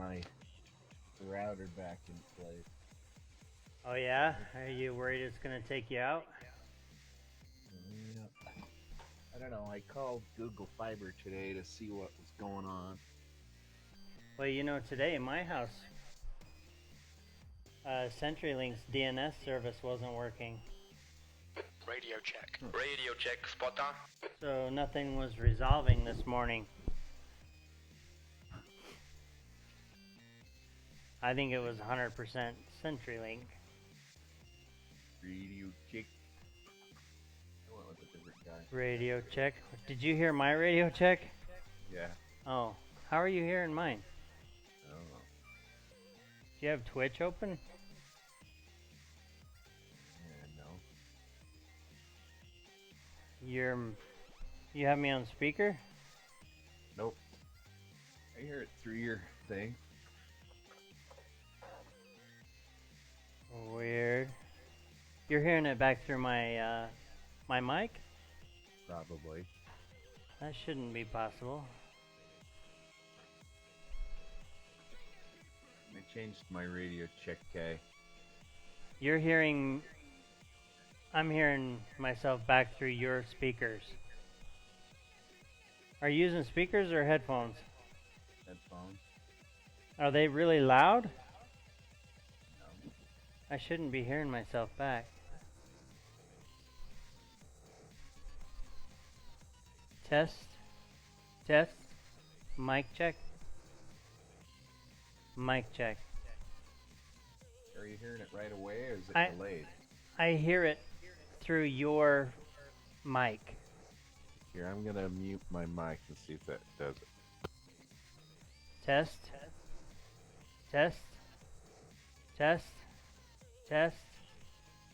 my router back in place. Oh yeah? Are you worried it's gonna take you out? Yep. I don't know. I called Google Fiber today to see what was going on. Well, you know, today in my house, CenturyLink's DNS service wasn't working. Radio check. Radio check, spotter. So nothing was resolving this morning. I think it was 100% CenturyLink. Radio check. I went with a different guy. Radio check. Did you hear my radio check? Yeah. Oh, how are you hearing mine? I don't know. Do you have Twitch open? Yeah, no. You have me on speaker? Nope. I hear it through your thing. Weird. You're hearing it back through my my mic? Probably. That shouldn't be possible. I changed my radio check K. I'm hearing myself back through your speakers. Are you using speakers or headphones? Headphones. Are they really loud? No. I shouldn't be hearing myself back. Test. Test. Mic check. Mic check. Are you hearing it right away or is it delayed? I hear it through your mic. Here, I'm gonna mute my mic and see if that does it. Test. Test. Test. Test.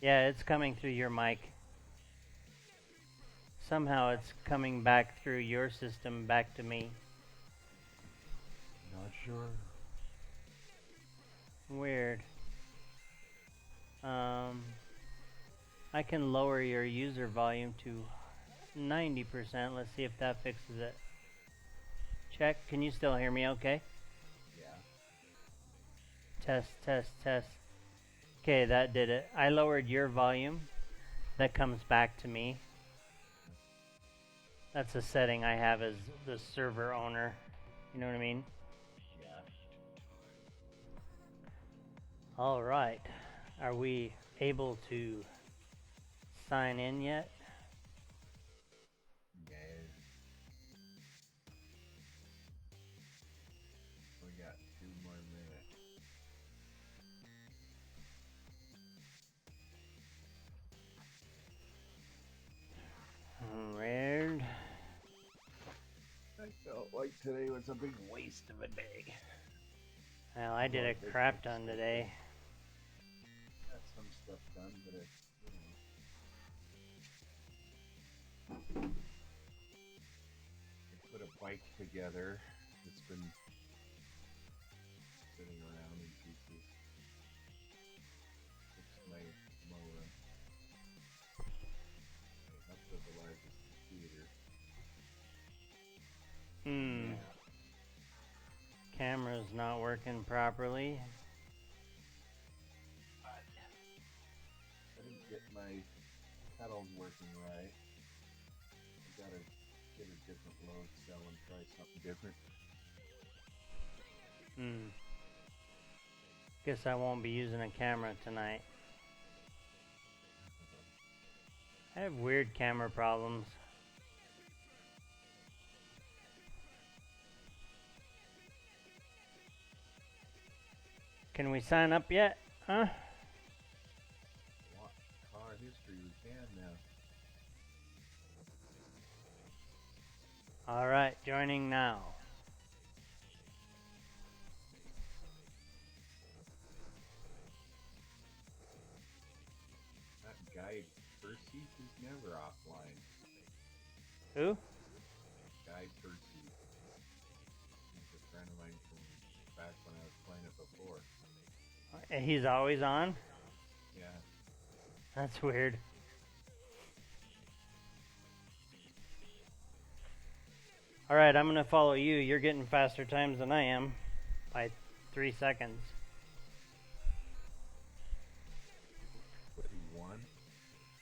Yeah, it's coming through your mic. Somehow it's coming back through your system back to me. Not sure. Weird. I can lower your user volume to 90%. Let's see if that fixes it. Check. Can you still hear me okay? Yeah. Test, test, test. Okay, that did it. I lowered your volume. That comes back to me. That's a setting I have as the server owner. You know what I mean? Yeah. All right. Are we able to sign in yet? Yeah. We got 2 more minutes. Weird. I felt like today was a big waste of a day. Well, I did a crap ton today. Got some stuff done, but it's, I put a bike together. It's been sitting around in pieces. Fixed my motor. Up to the largest computer. Hmm. Yeah. Camera's not working properly. I didn't get my pedals working right. I gotta get a different load cell and try something different. Guess I won't be using a camera tonight. I have weird camera problems. Can we sign up yet? Huh? Watch car history, we can now. Alright, joining now. That guy Percy is never offline. Who? Guy Percy. He's a friend of mine from back when I was playing it before. He's always on? Yeah. That's weird. Alright, I'm gonna follow you. You're getting faster times than I am. By 3 seconds. 31.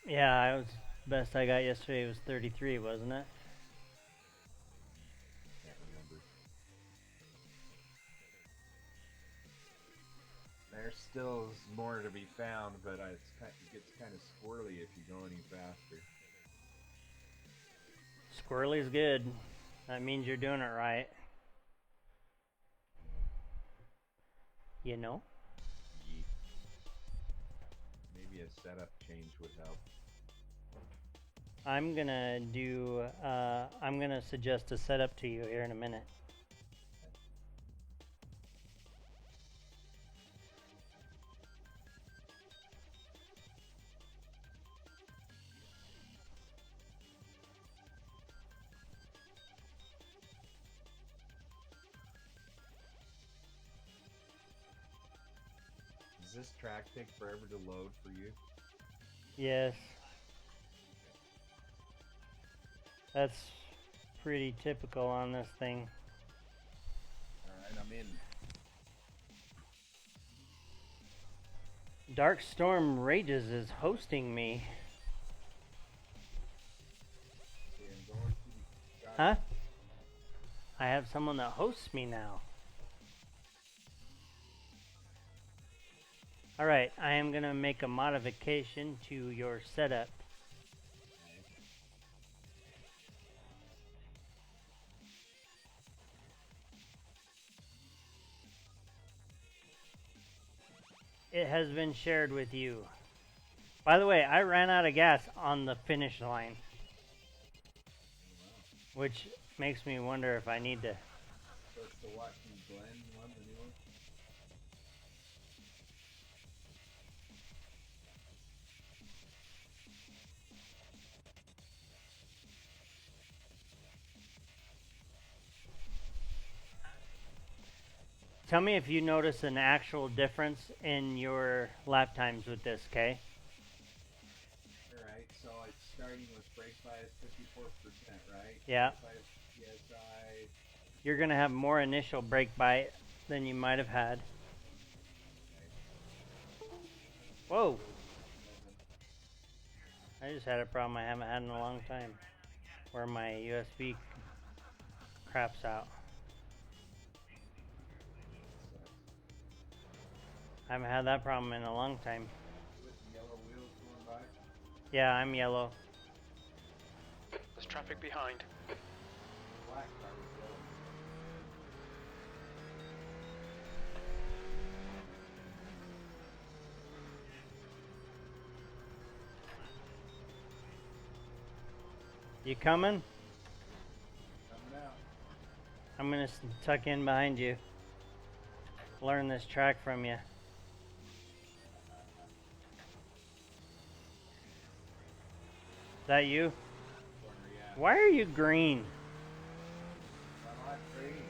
Yeah, I was best I got yesterday was 33, wasn't it? Can't remember. There still is more to be found, but it gets kind of squirrely if you go any faster. Squirrely's good. That means you're doing it right. You know? Yeet. Maybe a setup change would help. I'm gonna suggest a setup to you here in a minute. Does this track take forever to load for you? Yes. That's pretty typical on this thing. Alright, I'm in. Dark Storm Rages is hosting me. Okay, I'm going to the Huh? I have someone that hosts me now. Alright, I am going to make a modification to your setup. It has been shared with you. By the way, I ran out of gas on the finish line. Which makes me wonder if I need to... So it's the Watkins Glen one, the new one? Tell me if you notice an actual difference in your lap times with this, okay? Alright, so it's starting with brake bias 54%, right? Yeah. 55 PSI. You're going to have more initial brake bite than you might have had. Whoa! I just had a problem I haven't had in a long time. Where my USB craps out. I haven't had that problem in a long time. With the yellow wheels going by? Yeah, I'm yellow. There's traffic behind. Black car was yellow. You coming? Coming out. I'm gonna tuck in behind you. Learn this track from you. Is that you? Corner, yeah. Why are you green? I'm not green.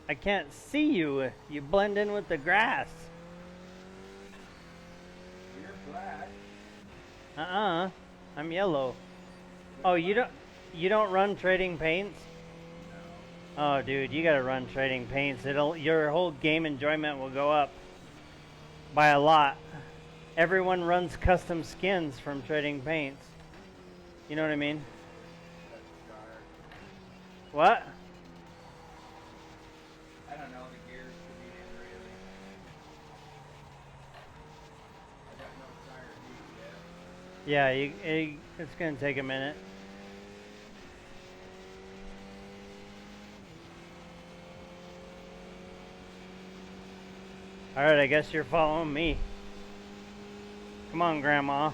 I can't see you. You blend in with the grass. You're black. I'm yellow. Oh, you don't run trading paints? No. Oh, dude, you gotta run trading paints. Your whole game enjoyment will go up by a lot. Everyone runs custom skins from trading paints. You know what I mean? That's dark. What? I don't know, the gears could be in really. I got no tire heat yet. Yeah, it's gonna take a minute. Alright, I guess you're following me. Come on, Grandma.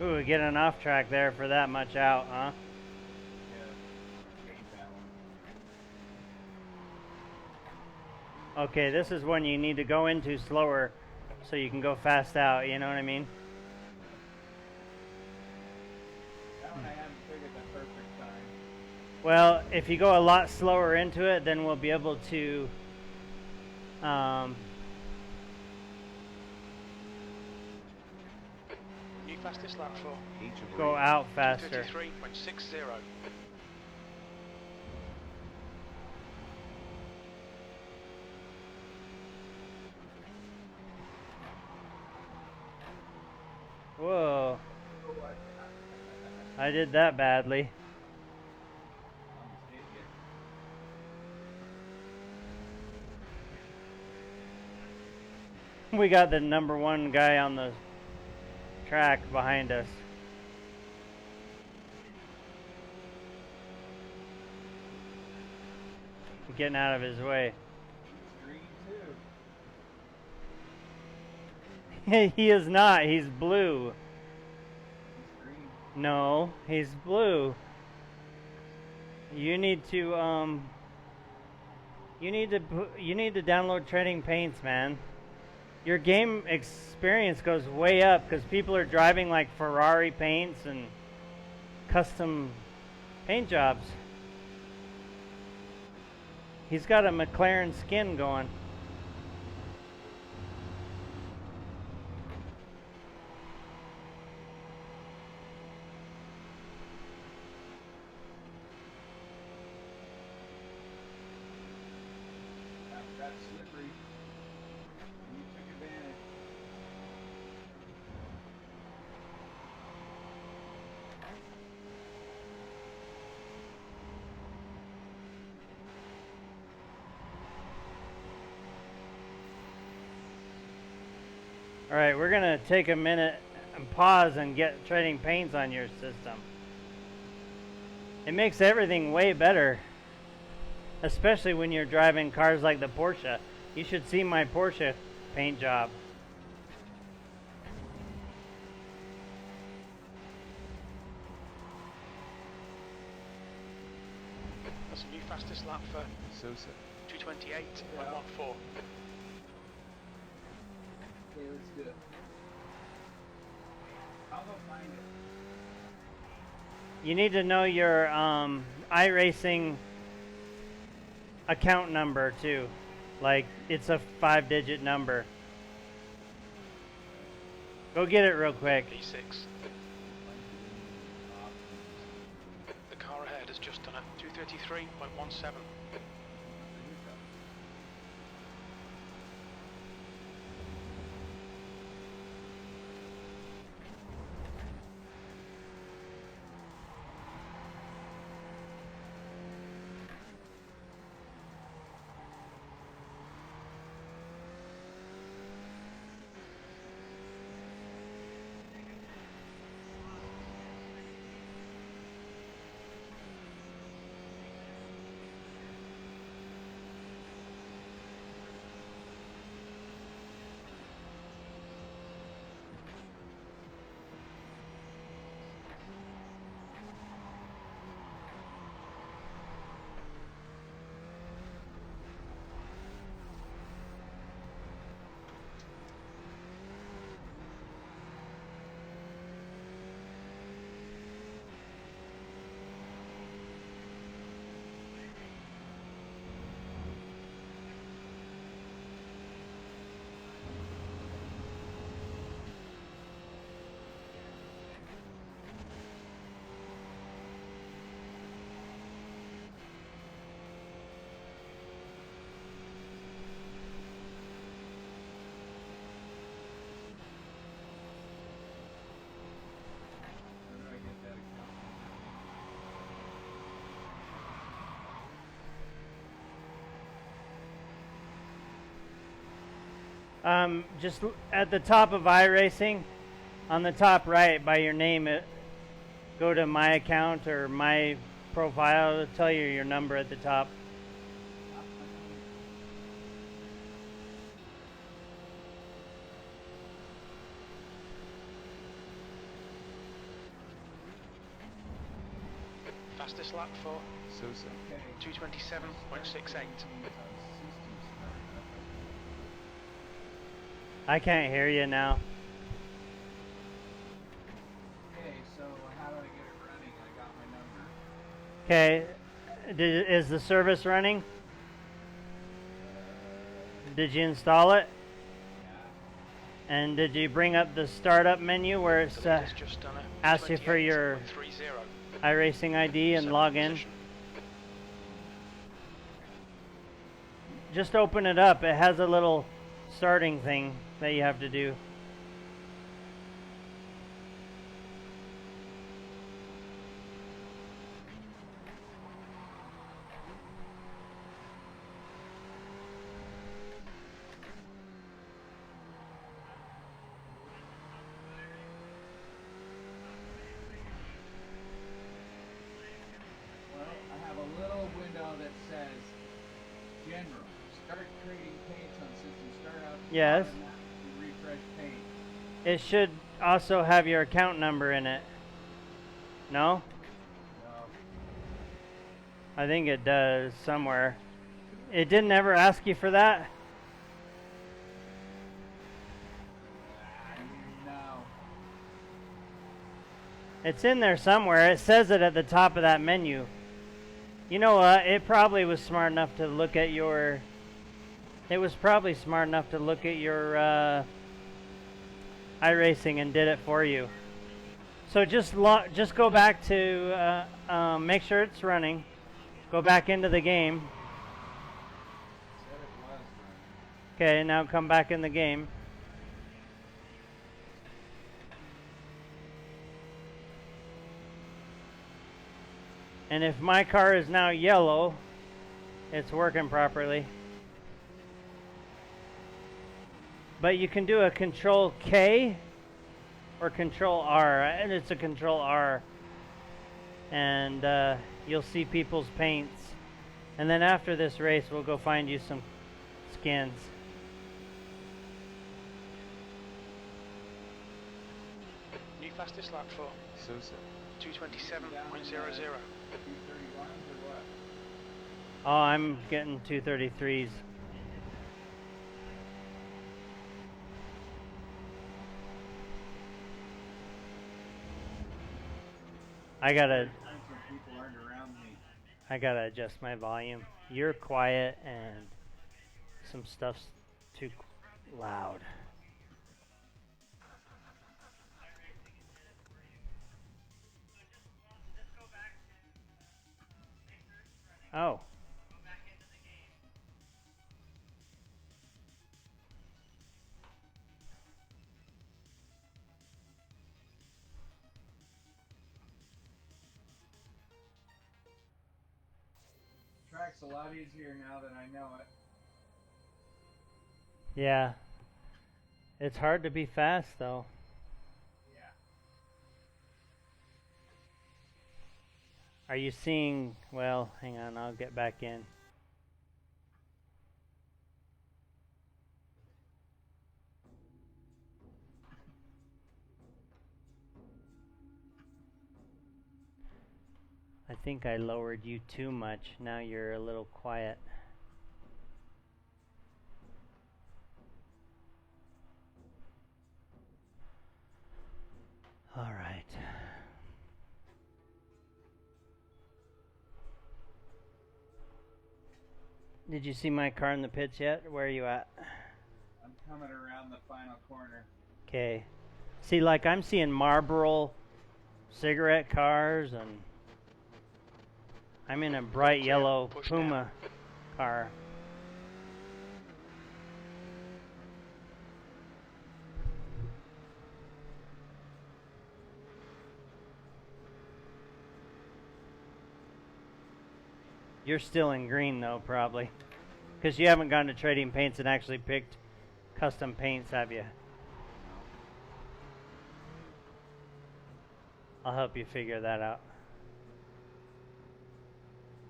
Ooh, getting off track there for that much out, huh? Yeah. Gate balance. Okay, this is when you need to go into slower so you can go fast out, you know what I mean? That one I haven't figured the perfect time. Well, if you go a lot slower into it, then we'll be able to New fastest lap for go out faster. 2:33.60. Whoa. I did that badly. Almost hit you. We got the #1 guy on the track behind us. Getting out of his way. He's green too. He is not. He's blue. He's green. No, he's blue. You need to you need to download Trading Paints, man. Your game experience goes way up because people are driving like Ferrari paints and custom paint jobs. He's got a McLaren skin going. That's slippery. And you took advantage. All right, we're gonna take a minute and pause and get Trading Paints on your system. It makes everything way better, especially when you're driving cars like the Porsche. You should see my Porsche paint job. That's a new fastest lap for Sosa. 2:28.14. Okay, let's do it. I'll go find it. You need to know your iRacing account number too. Like, it's a 5-digit number. Go get it real quick. V6. The car ahead has just done a 2:33.17. Where do I get that account? Just at the top of iRacing, on the top right by your name, go to my account or my profile. It'll tell you your number at the top. fastest lap for Sosa. Okay. 227.68. I can't hear you now. Okay, so how do I get it running? I got my number. Okay, is the service running? Did you install it? Yeah. And did you bring up the startup menu where it's The leader's just done a asks you for your 28.30. iRacing ID and log in? Position. Just open it up. It has a little starting thing that you have to do. Well, I have a little window that says General. Start trading paints on system startup. Yes. Automatically refresh paint. It should also have your account number in it. No? No. I think it does somewhere. It didn't ever ask you for that? No. It's in there somewhere. It says it at the top of that menu. You know what? It probably was smart enough to look at your... It was probably smart enough to look at your iRacing and did it for you. So just go back to... make sure it's running. Go back into the game. Said it was running. Okay, now come back in the game. And if my car is now yellow, it's working properly. But you can do a Control K or Control R, and it's a Control R. And you'll see people's paints. And then after this race, we'll go find you some skins. New fastest lap for Sosa. 227.00. 231s or what? Oh, I'm getting 233s. I gotta Times when people aren't around me. adjust my volume. You're quiet and some stuff's too loud. Oh. Track's a lot easier now that I know it. Yeah. It's hard to be fast though. Yeah. Are you seeing, well, hang on, I'll get back in. I think I lowered you too much. Now you're a little quiet. All right. Did you see my car in the pits yet? Where are you at? I'm coming around the final corner. Okay. See, like I'm seeing Marlboro cigarette cars, and I'm in a bright yellow Push Puma car. You're still in green though, probably. Because you haven't gone to Trading Paints and actually picked custom paints, have you? I'll help you figure that out.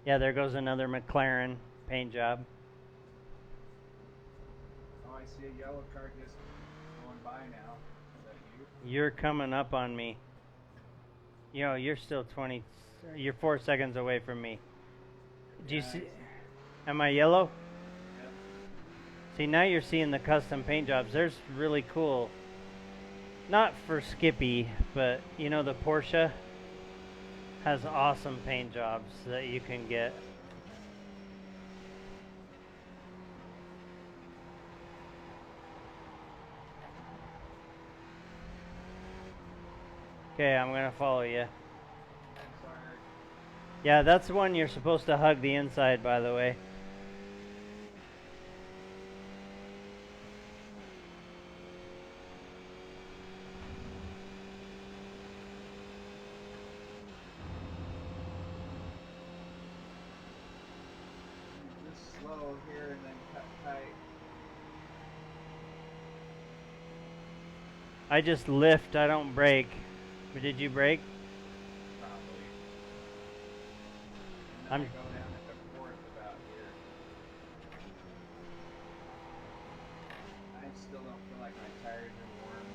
Yeah, there goes another McLaren paint job. Oh, I see a yellow car just going by now. Is that you? You're coming up on me. You know, you're still 20. You're 4 seconds away from me. Do you Yeah, see? I see. Am I yellow? Yep. See, now you're seeing the custom paint jobs. There's really cool. Not for Skippy, but you know the Porsche has awesome paint jobs that you can get. Okay, I'm gonna follow you. Sorry. Yeah, that's the one you're supposed to hug the inside, by the way. Just slow here and then cut tight. I just lift, I don't brake. But did you brake? Probably. And then I'm I go down at the fourth about here. I still don't feel like my tires are warm,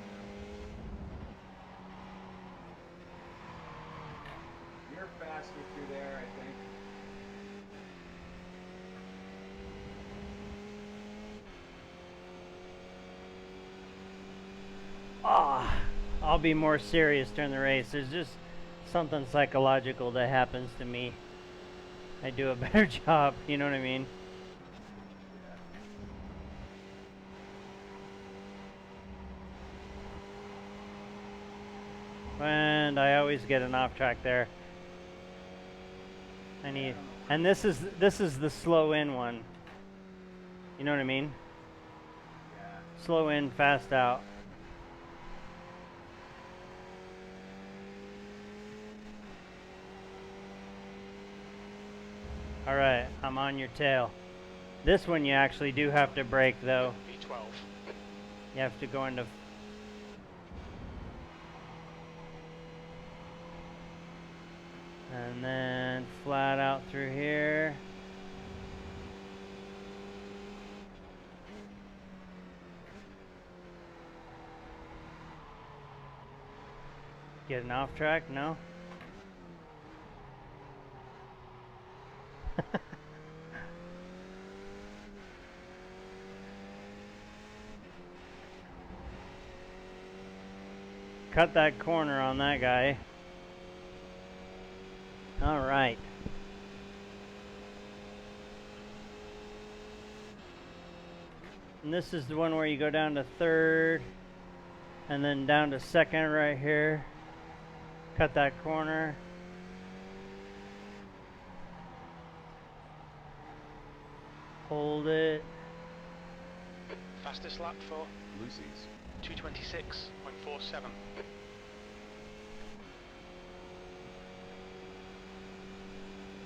you know. You're faster through there, I think. I'll be more serious during the race. There's just something psychological that happens to me. I do a better job, you know what I mean? And I always get an off track there. And this is the slow in one. You know what I mean? Yeah. Slow in, fast out. All right, I'm on your tail. This one you actually do have to brake though. V12. You have to go into. And then flat out through here. Get an off track? No? Cut that corner on that guy. All right. And this is the one where you go down to third and then down to second right here. Cut that corner. Hold it. Fastest lap for Lucy's. 226.47.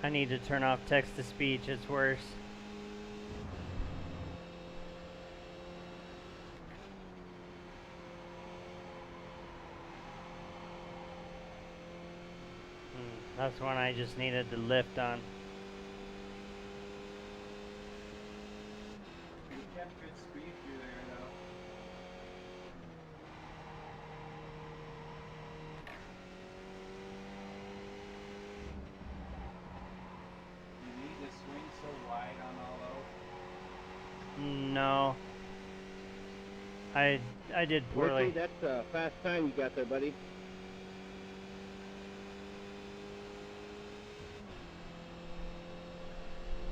I need to turn off text to speech, it's worse. That's one I just needed to lift on. You kept good speed through there, though. You need to swing so wide on all those. No. I did poorly. Ricky, that's a fast time you got there, buddy.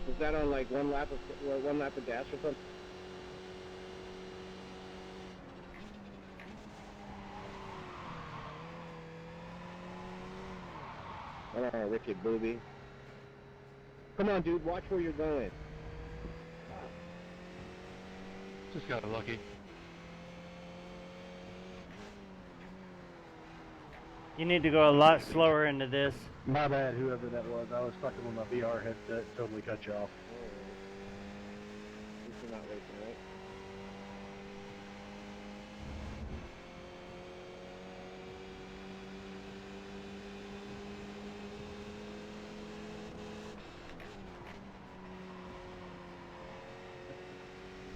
Was that on like one lap of gas or something? Oh, Ricky booby. Come on, dude, watch where you're going. Just got lucky. You need to go a lot slower into this. My bad, whoever that was. I was fucking with my VR headset. Totally cut you off. This is not racing, right?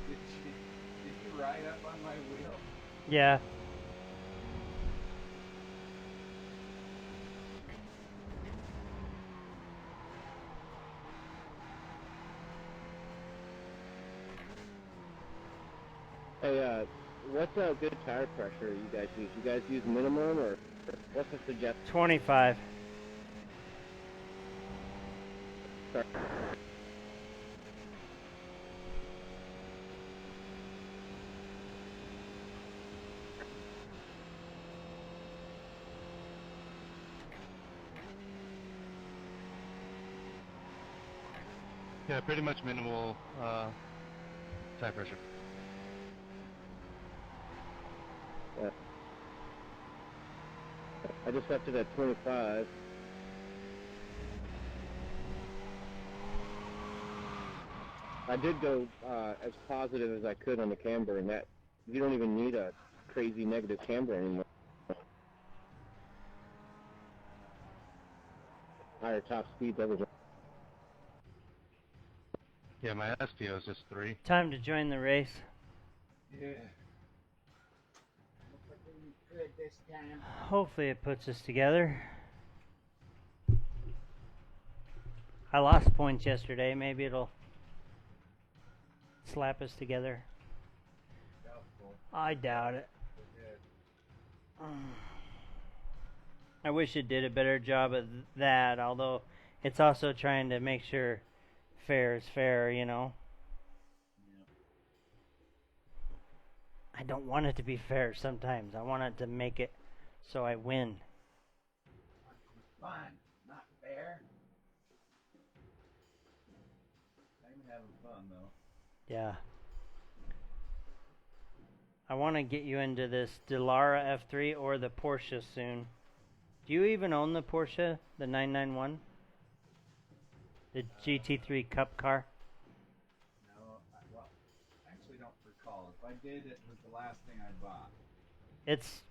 Did you ride up on my wheel? Yeah. Hey, what's a good tire pressure you guys use? You guys use minimum or what's a suggested? 25. Yeah, pretty much minimal tire pressure. Yeah. I just left it at 25. I did go as positive as I could on the camber, and that you don't even need a crazy negative camber anymore. Higher top speed doesn't. Yeah, my SPO is just 3. Time to join the race. Yeah. Looks like we're gonna be good this time. Hopefully it puts us together. I lost points yesterday. Maybe it'll slap us together. Doubtful. I doubt it. We're good. I wish it did a better job of that, although it's also trying to make sure fair is fair, you know. Yeah. I don't want it to be fair sometimes. I want it to make it so I win. Fun, not fair. I'm having fun though. Yeah. I want to get you into this Delara F3 or the Porsche soon. Do you even own the Porsche, the 991? The GT3 Cup car? No, well, I actually don't recall. If I did, it was the last thing I bought. It's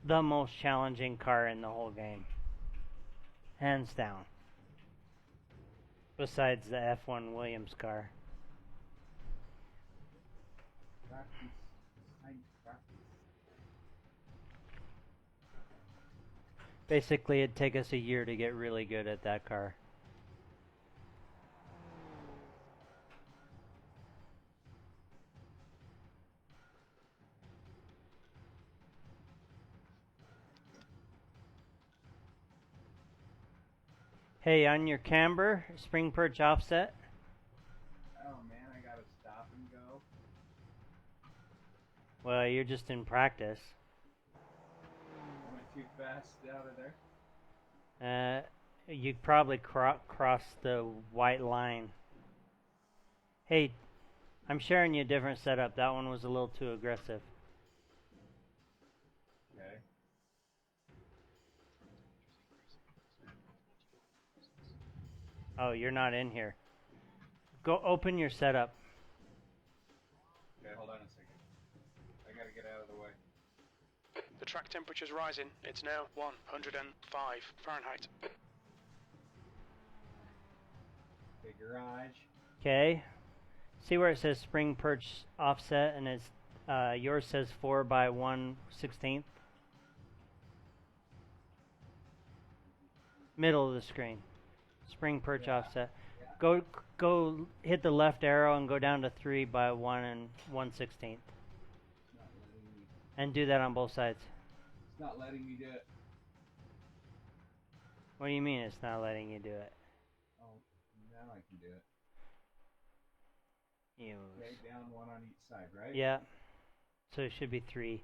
the most challenging car in the whole game. Hands down. Besides the F1 Williams car. Practice. I practice. Basically, it'd take us a year to get really good at that car. Hey, on your camber, spring perch offset. Oh man, I gotta stop and go. Well, you're just in practice. I went too fast out of there. You probably cross the white line. Hey, I'm sharing you a different setup. That one was a little too aggressive. Okay. Oh, you're not in here. Go open your setup. Okay, hold on a second. I gotta get out of the way. The track temperature's rising. It's now 105 Fahrenheit. Okay, garage. Okay. See where it says spring perch offset and it's yours says 4 by 1/16. Middle of the screen. Spring perch offset. Yeah. Go hit the left arrow and go down to 3 by 1 and 1/16. It's not letting me. And do that on both sides. It's not letting me do it. What do you mean it's not letting you do it? Oh, now I can do it. Use. Okay, down one on each side, right? Yeah. So it should be 3.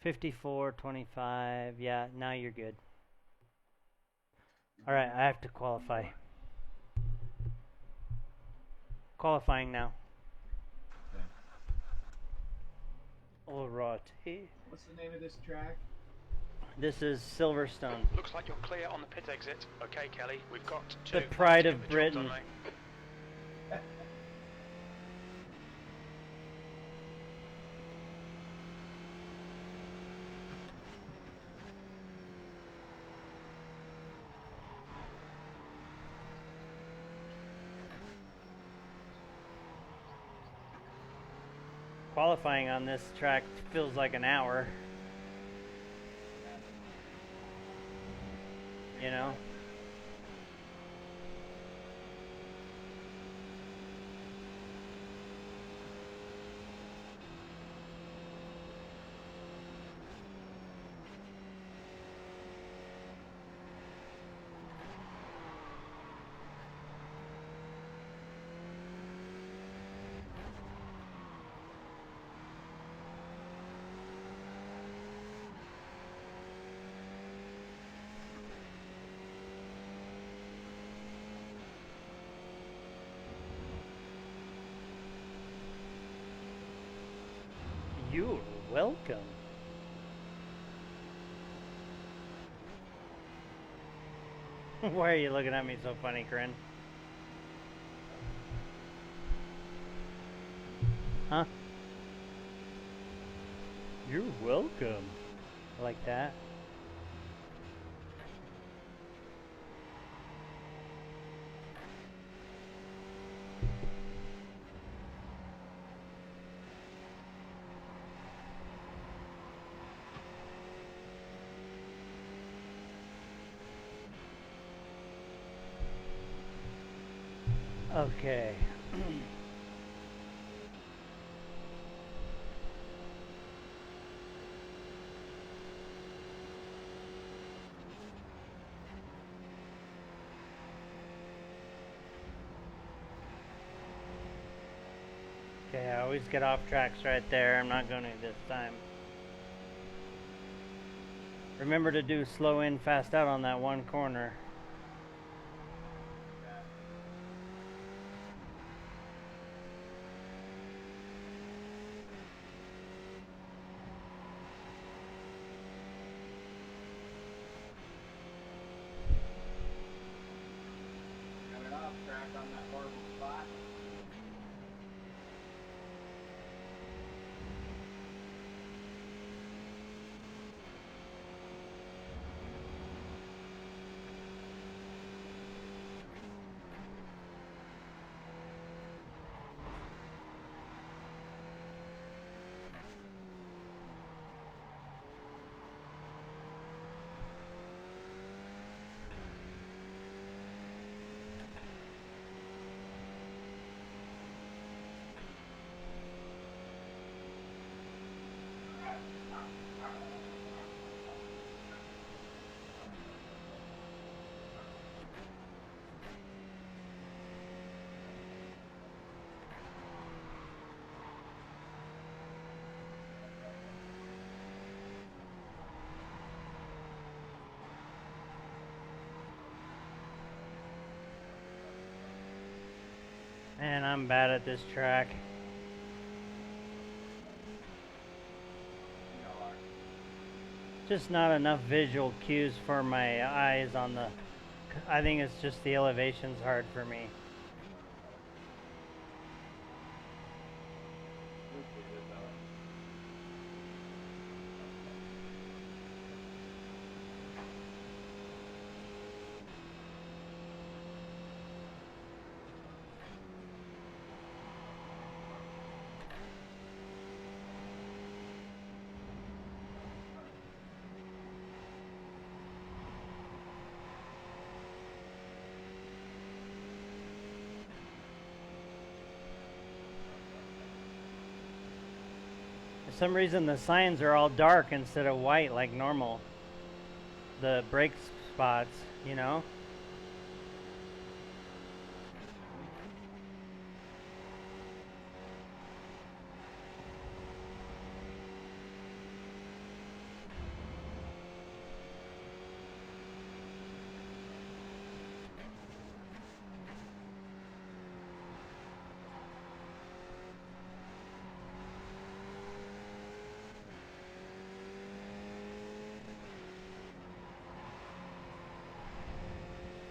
54, 25. Yeah, now you're good. Alright, I have to qualify. Qualifying now. Okay. Alright. What's the name of this track? This is Silverstone. Looks like you're clear on the pit exit. Okay, Kelly, we've got The two. pride Let's of get the job Britain. done, mate. Qualifying on this track feels like an hour. You know? welcome. Why are you looking at me so funny, Corinne? Huh? You're welcome. I like that. Okay. Okay, I always get off tracks right there. I'm not going to this time. Remember to do slow in, fast out on that one corner. Got it off track on that horrible spot. Man, I'm bad at this track. Just not enough visual cues for my eyes on the... I think it's just the elevation's hard for me. For some reason the signs are all dark instead of white like normal. The brake spots, you know?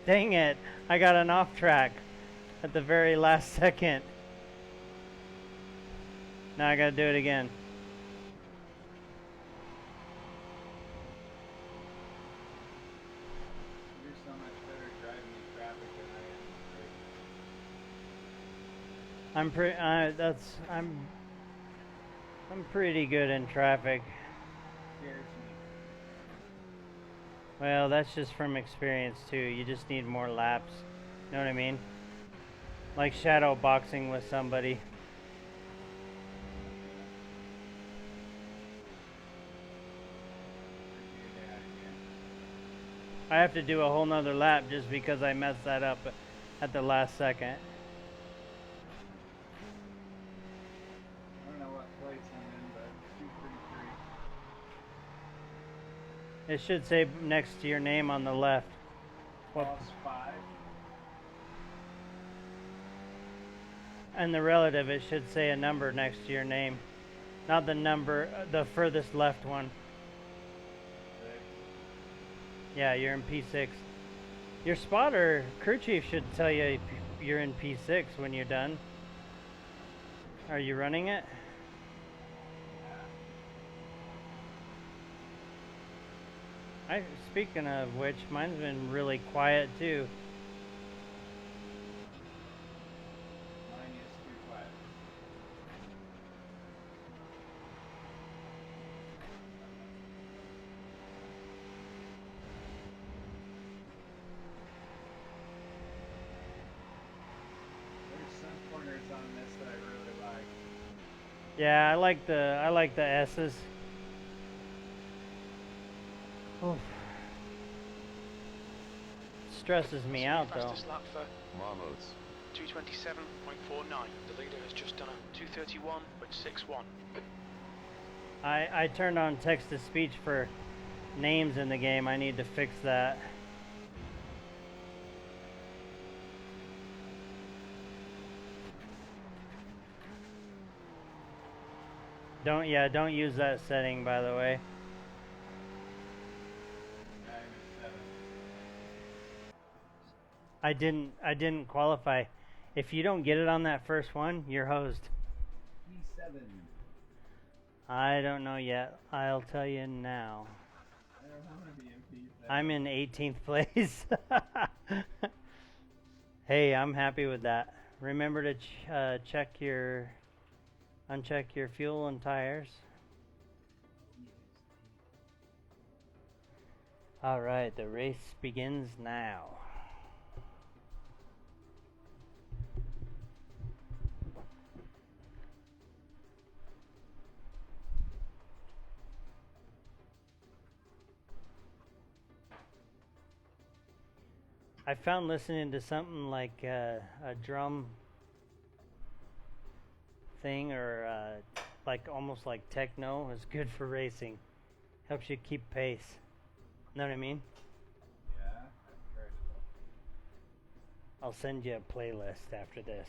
Dang it, I got an off track at the very last second. Now I gotta do it again. You're so much better driving in traffic than I am. I'm pretty good in traffic. Scares me. Well, that's just from experience too. You just need more laps. You know what I mean? Like shadow boxing with somebody. I have to do a whole nother lap just because I messed that up at the last second. I don't know what place I'm in, but 233. It should say next to your name on the left. What? Plus 5. And the relative, it should say a number next to your name. Not the number, the furthest left one. Yeah, you're in P6. Your spotter, crew chief, should tell you if you're in P6 when you're done. Are you running it? Speaking of which, mine's been really quiet too. Mine is too quiet. There's some corners on this that I really like. Yeah, I like the S's. Oof. Stresses me out though. Fastest lap for Marmots. 227.49. The leader has just done a 231.61. I turned on text to speech for names in the game. I need to fix that. Don't use that setting, by the way. I didn't qualify. If you don't get it on that first one, you're hosed. P7. I don't know yet. I'll tell you now. I don't want to be in P7. I'm in 18th place. Hey, I'm happy with that. Remember to uncheck your fuel and tires. All right, the race begins now. I found listening to something like a drum thing or like almost like techno is good for racing. Helps you keep pace. Know what I mean? Yeah, I've heard it. I'll send you a playlist after this.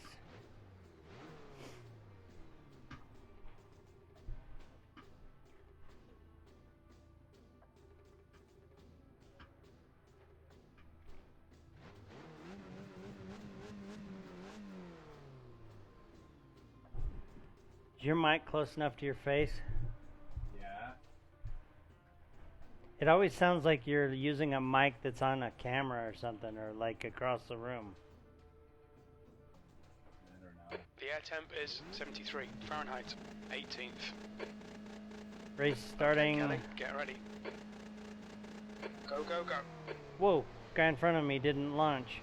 Is your mic close enough to your face? Yeah. It always sounds like you're using a mic that's on a camera or something, or like across the room. I don't know. The air temp is 73. Fahrenheit, 18th. Race starting. Okay, Kelly, get ready. Go, go, go. Whoa, guy in front of me didn't launch.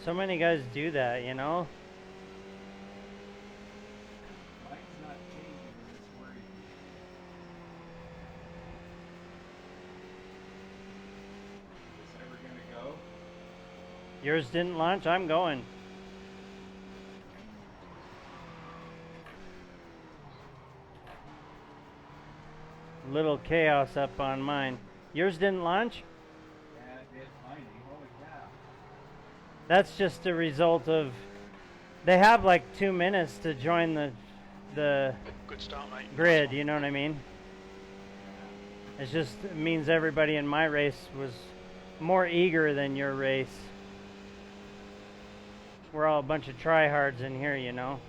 So many guys do that, you know? Mine's not changing and it's worried me. Is this ever gonna go? Yours didn't launch? I'm going. Little chaos up on mine. Yours didn't launch? Yeah, it did. Mine, holy cow. That's just a result of... They have like 2 minutes to join the Good start, mate. grid, you know what I mean? It just means everybody in my race was more eager than your race. We're all a bunch of tryhards in here, you know?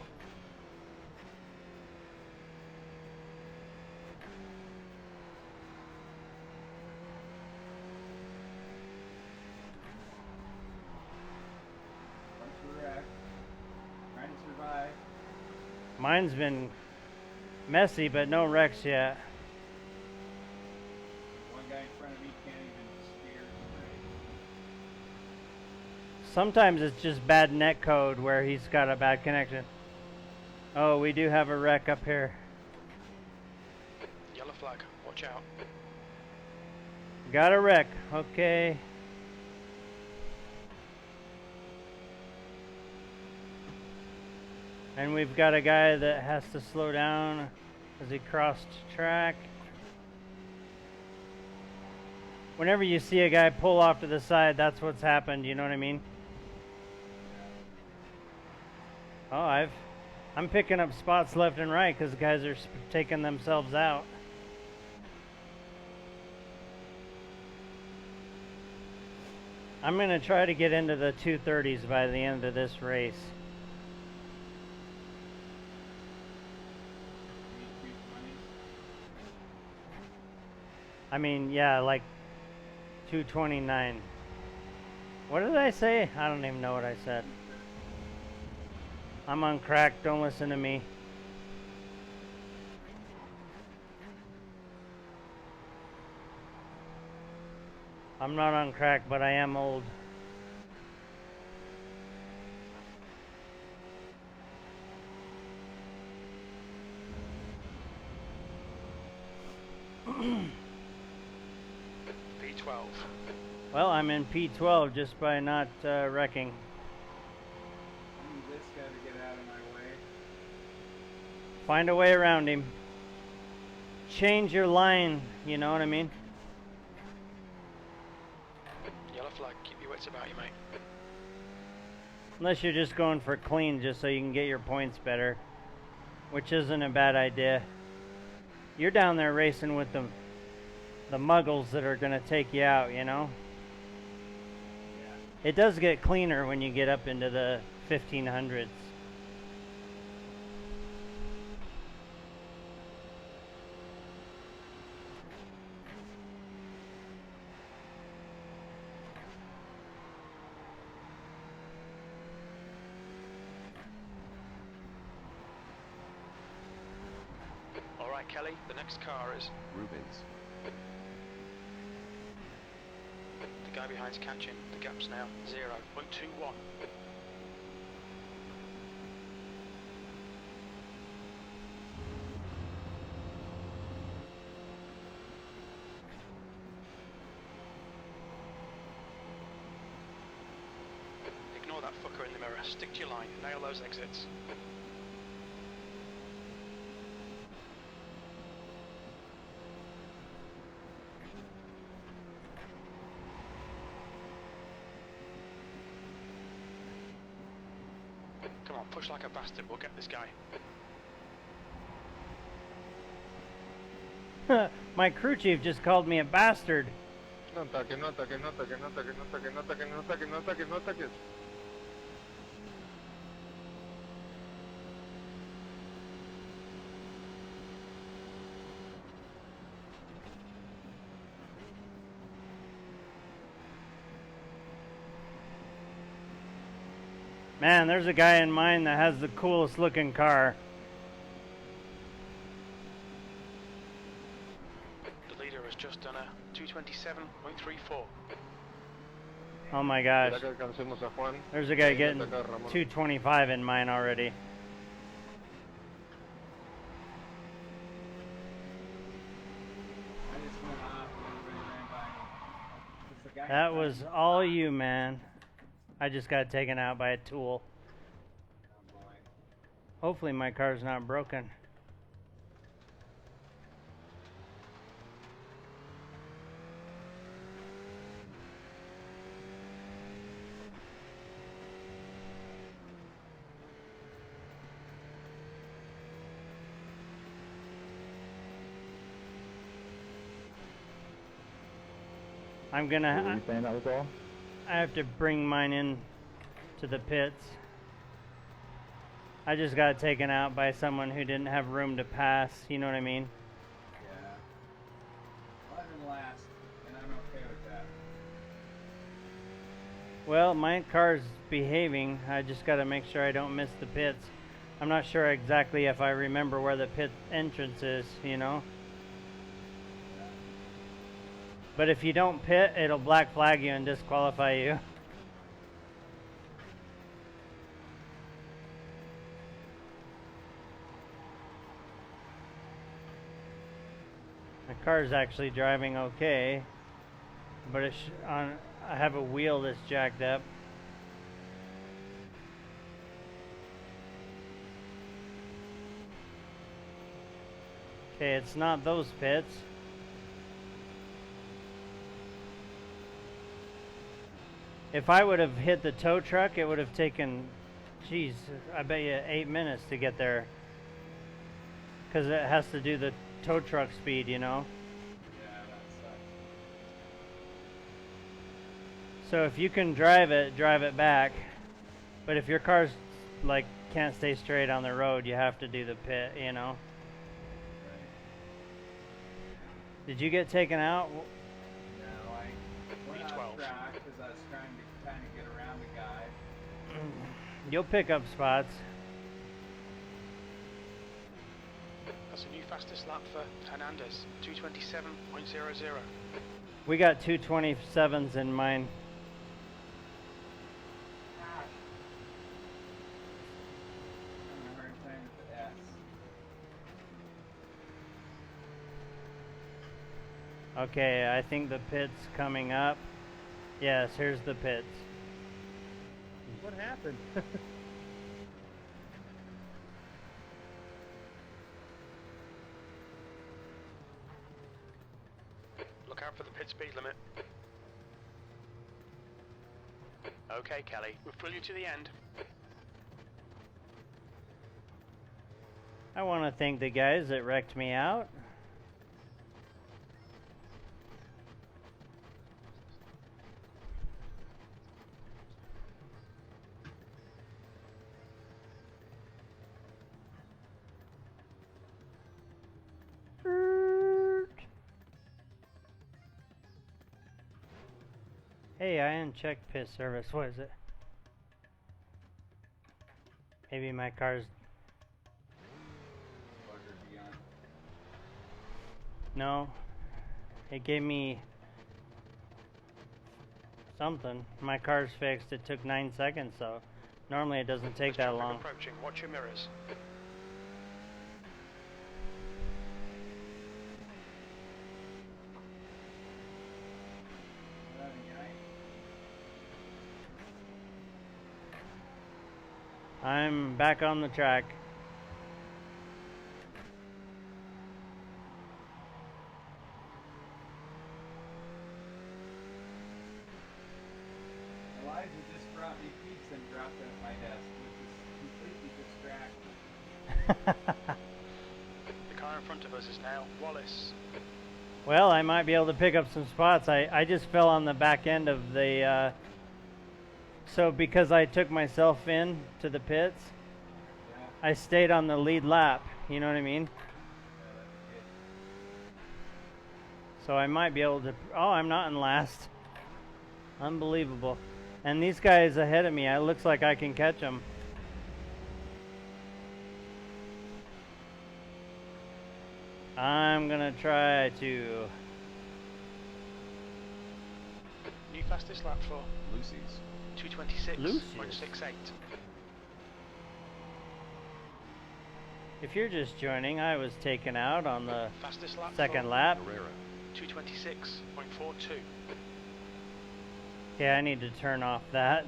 Bunch of wreck. Trying to survive. Mine's been messy, but no wrecks yet. One guy in front of me can't even steer straight. Sometimes it's just bad net code where he's got a bad connection. Oh, we do have a wreck up here. Yellow flag, watch out. Got a wreck, okay. And we've got a guy that has to slow down as he crossed track. Whenever you see a guy pull off to the side, that's what's happened, you know what I mean? Oh, I'm picking up spots left and right because guys are taking themselves out. I'm going to try to get into the 230s by the end of this race. I mean, yeah, like 229. What did I say? I don't even know what I said. I'm on crack. Don't listen to me. I'm not on crack, but I am old. P12. Well, I'm in P12 just by not wrecking. I need this guy to get out of my way. Find a way around him. Change your line, you know what I mean? Yellow flag, keep your wits about you, mate. Unless you're just going for clean just so you can get your points better, which isn't a bad idea. You're down there racing with the muggles that are going to take you out, you know? Yeah. It does get cleaner when you get up into the 1500s. Alright, Kelly, the next car is... Rubens. The guy behind's catching. The gap's now 0.21. Ignore that fucker in the mirror. Stick to your line. Nail those exits. Come on, push like a bastard. We'll get this guy. My crew chief just called me a bastard. No ataques, no ataques, no ataques, no ataques, no ataques, no ataques, no ataques, no ataques, no ataques. Man, there's a guy in mine that has the coolest looking car. The leader has just done a 227.34. Oh my gosh. ¿Será que alcancemos a Juan? There's a guy Ahí getting ataca a Ramón. 225 in mine already. I just went off and everybody ran by me. It's the guy That in was front. all you, man. I just got taken out by a tool. Oh boy. Hopefully my car's not broken. I'm What were gonna... you saying that was all? I have to bring mine in to the pits. I just got taken out by someone who didn't have room to pass, you know what I mean? Yeah. Well, I'm in last, and I'm okay with that. Well, my car's behaving. I just got to make sure I don't miss the pits. I'm not sure exactly if I remember where the pit entrance is, you know? But if you don't pit, it'll black flag you and disqualify you. My car's actually driving okay, but I have a wheel that's jacked up. Okay, it's not those pits. If I would have hit the tow truck, it would have taken Jeez, I bet you 8 minutes to get there. Because it has to do the tow truck speed, you know? Yeah, that sucks. So if you can drive it back. But if your car's like can't stay straight on the road, you have to do the pit, you know? Right. Did you get taken out? No, I went off B12. track because I was trying to kind of get around the guy. You'll pick up spots. That's a new fastest lap for Hernandez, 227.00. We got 227s in mine. I'm having a hard time with the S. Okay, I think the pit's coming up. Yes, here's the pits. What happened? Look out for the pit speed limit. Okay, Kelly, we've pulled you to the end. I want to thank the guys that wrecked me out. Hey, I unchecked pit service. What is it? Maybe my car's... Bugger beyond. No. It gave me... something. My car's fixed. It took 9 seconds, so... Normally it doesn't take that long. Approaching. Watch your mirrors. I'm back on the track. Elijah just brought me pizza and dropped it at my desk, which is completely distracting. The car in front of us is now Wallace. Well, I might be able to pick up some spots. I just fell on the back end of the... so because I took myself in to the pits, Yeah, I stayed on the lead lap. You know what I mean? yeah, that's good. So I might be able to... Oh, I'm not in last. Unbelievable. And these guys ahead of me, it looks like I can catch them. I'm gonna try to... New fastest lap for Lucy's. 226.68. If you're just joining, I was taken out on the Fastest lap second for lap. Herrera. 226.42. Yeah, I need to turn off that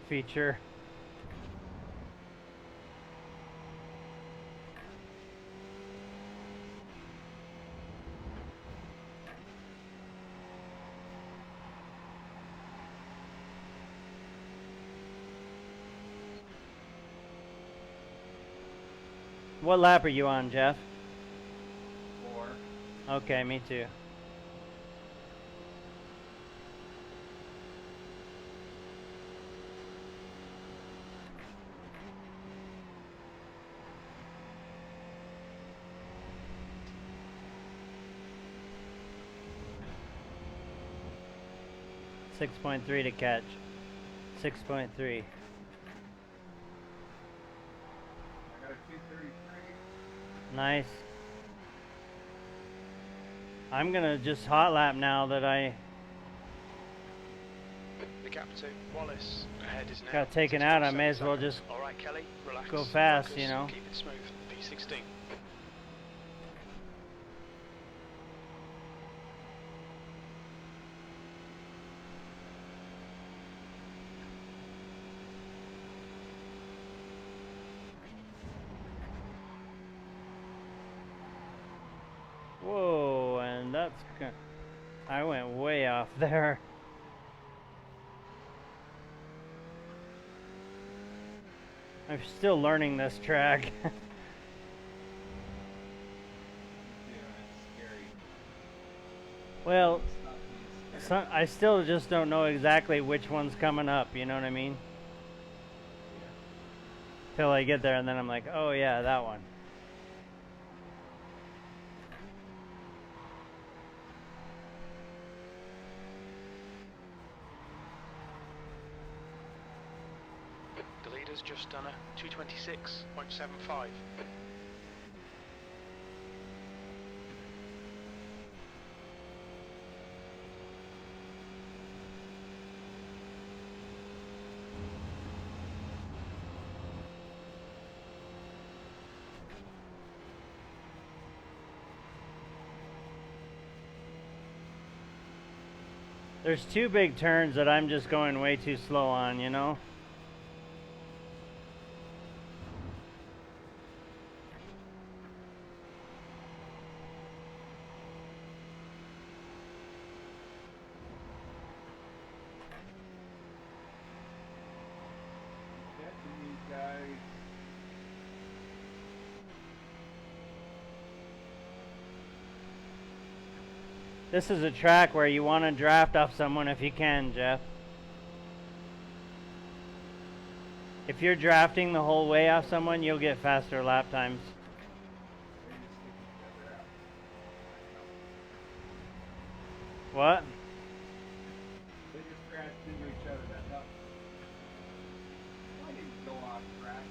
feature. What lap are you on, Jeff? 4. Okay, me too. .3 to catch. 6.3. I got a 233. Nice. I'm gonna just hot lap now that I The gap to Wallace ahead is now. got taken out. I may as well 6.7 just seconds. All right, Kelly, relax. go fast, Focus, you know. Keep it smooth. P16. Whoa, and that's I went way off there. I'm still learning this track. Yeah, it's scary. Well, Stop being scared. I still just don't know exactly which one's coming up, you know what I mean? Yeah. Till I get there and then I'm like, oh yeah, that one. The leader's just done a 226.75. There's two big turns that I'm just going way too slow on, you know? Catching these guys. This is a track where you want to draft off someone if you can, Jeff. If you're drafting the whole way off someone, you'll get faster lap times. They just stick each other out. What? They just crashed into each other. That helped. Why didn't you go off track?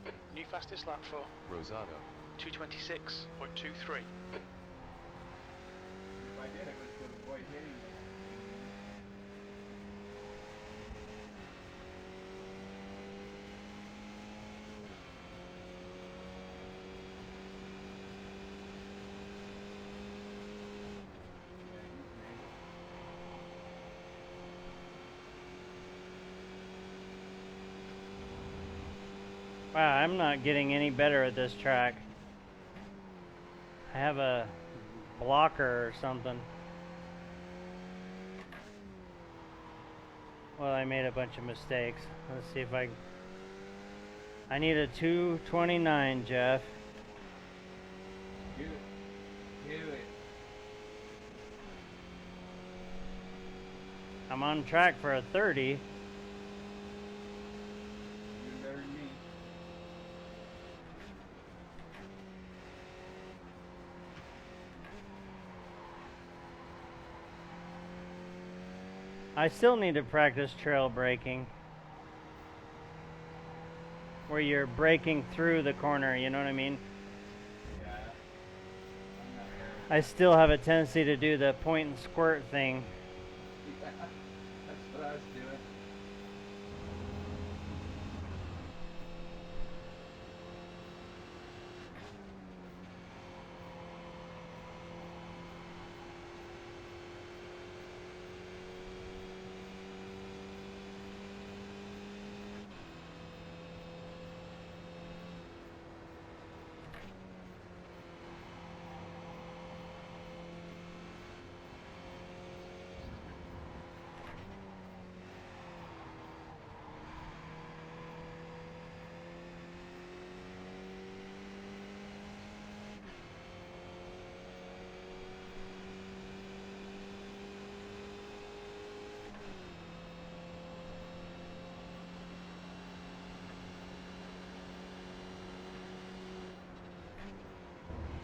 Yes. New fastest lap for Rosado. 226.23. If I did, I would avoid hitting them. Wow, I'm not getting any better at this track. I have a blocker or something. Well, I made a bunch of mistakes. Let's see if I need a 229, Jeff. Do it. Do it. I'm on track for a 30. You're better than me. I still need to practice trail braking. Where you're braking through the corner, you know what I mean? Yeah. I'm not there. I still have a tendency to do the point and squirt thing. Yeah. That's what I was doing.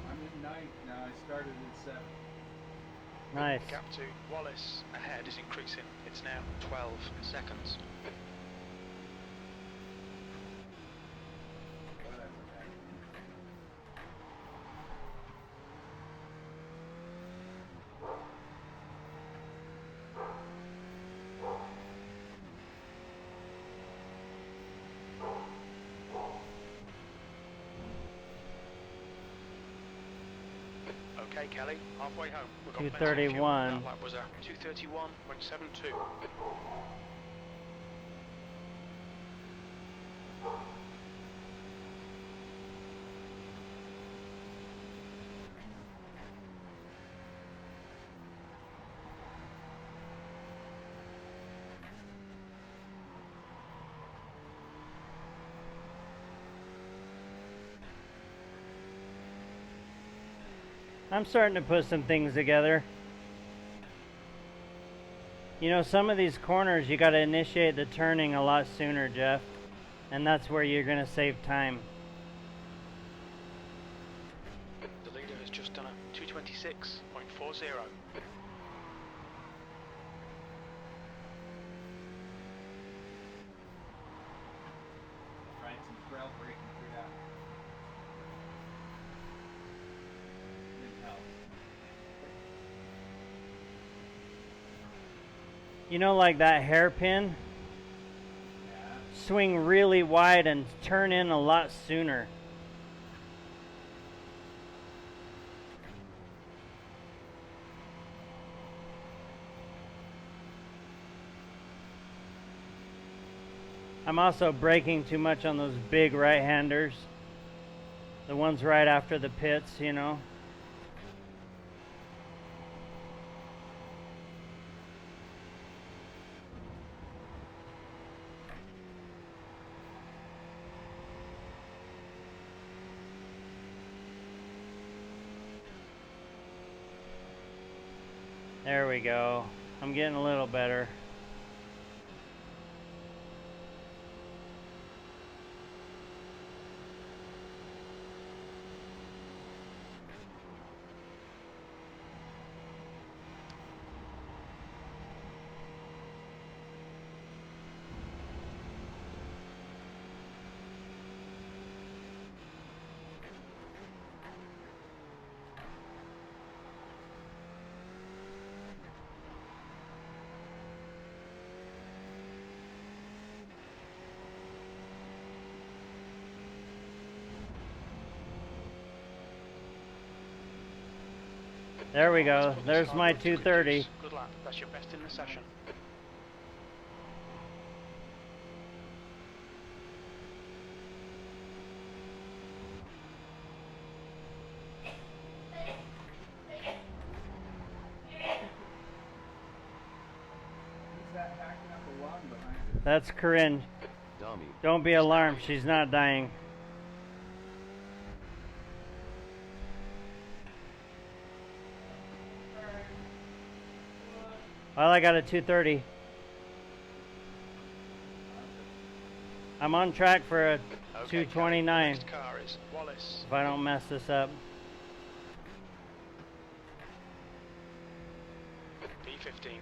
I'm in ninth now. I started in seventh. Nice. The gap to Wallace ahead is increasing. It's now 12 seconds. Well, that's a bad thing. Okay, Kelly, halfway home. We've got 231. That lap was a 231.72. I'm starting to put some things together. You know, some of these corners you got to initiate the turning a lot sooner, Jeff. And that's where you're going to save time. The leader has just done a 226.40. Trying some trail braking through that. Didn't help. You know, like that hairpin? Yeah. Swing really wide and turn in a lot sooner. I'm also braking too much on those big right-handers. The ones right after the pits, you know. There we go. I'm getting a little better. There we go. There's my 230. Good lap. That's your best in the session. Who's that hacking up a lung behind it? That's Corinne. Dummy. Don't be alarmed. She's not dying. Well, I got a 230. I'm on track for a 229 Next car is Wallace. if I don't mess this up. P15.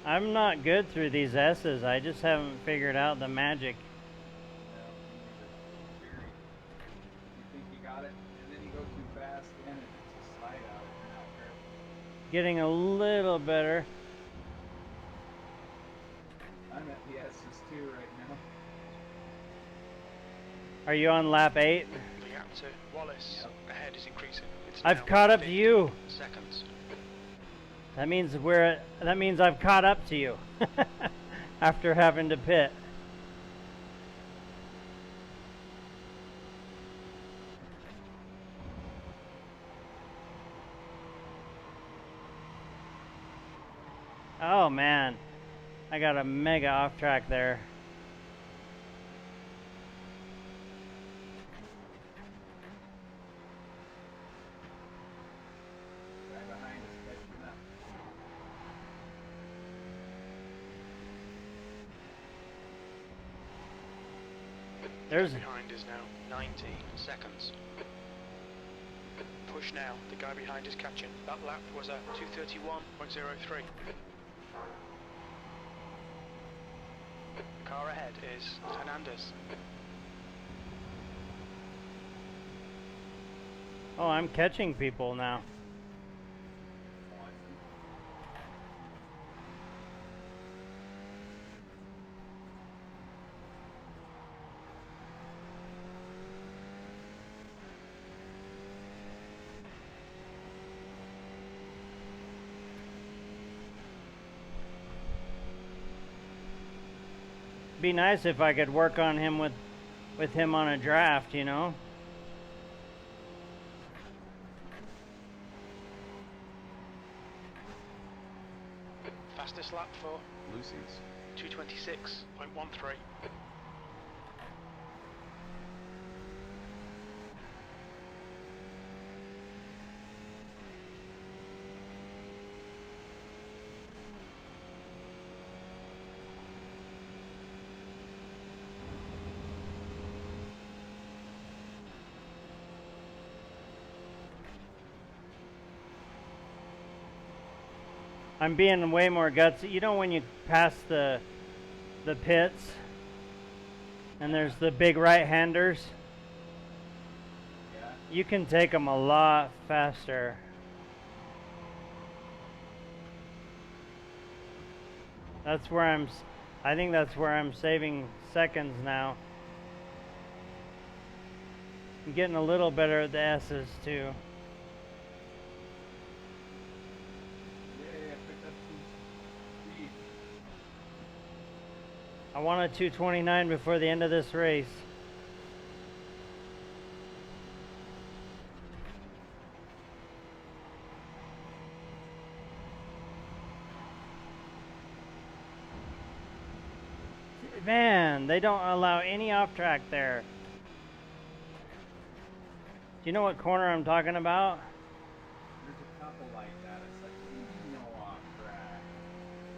I'm not good through these S's. I just haven't figured out the magic. No, me neither. You think you got it, and then you go too fast in, and it's a slide out. And not careful. Getting a little better. I'm at the S's too right now. Are you on lap 8? The gap to Wallace ahead is increasing. It's I've now caught up to 15 you. Seconds. That means I've caught up to you after having to pit. Oh man, I got a mega off track there. Right behind us, catching up. There's Behind is now 90 seconds. Push now. The guy behind is catching. That lap was a 231.03. The car ahead is Hernandez. Oh, I'm catching people now. be nice if I could work on him with him on a draft, you know. Fastest lap for Lucy's. 226.13. I'm being way more gutsy. You know when you pass the pits and there's the big right-handers? Yeah. You can take them a lot faster. That's where I think that's where I'm saving seconds now. I'm getting a little better at the S's too. Yeah, picked up some speed. I want a 229 before the end of this race. Man, they don't allow any off track there. Do you know what corner I'm talking about? There's a couple like that. It's like, no off track.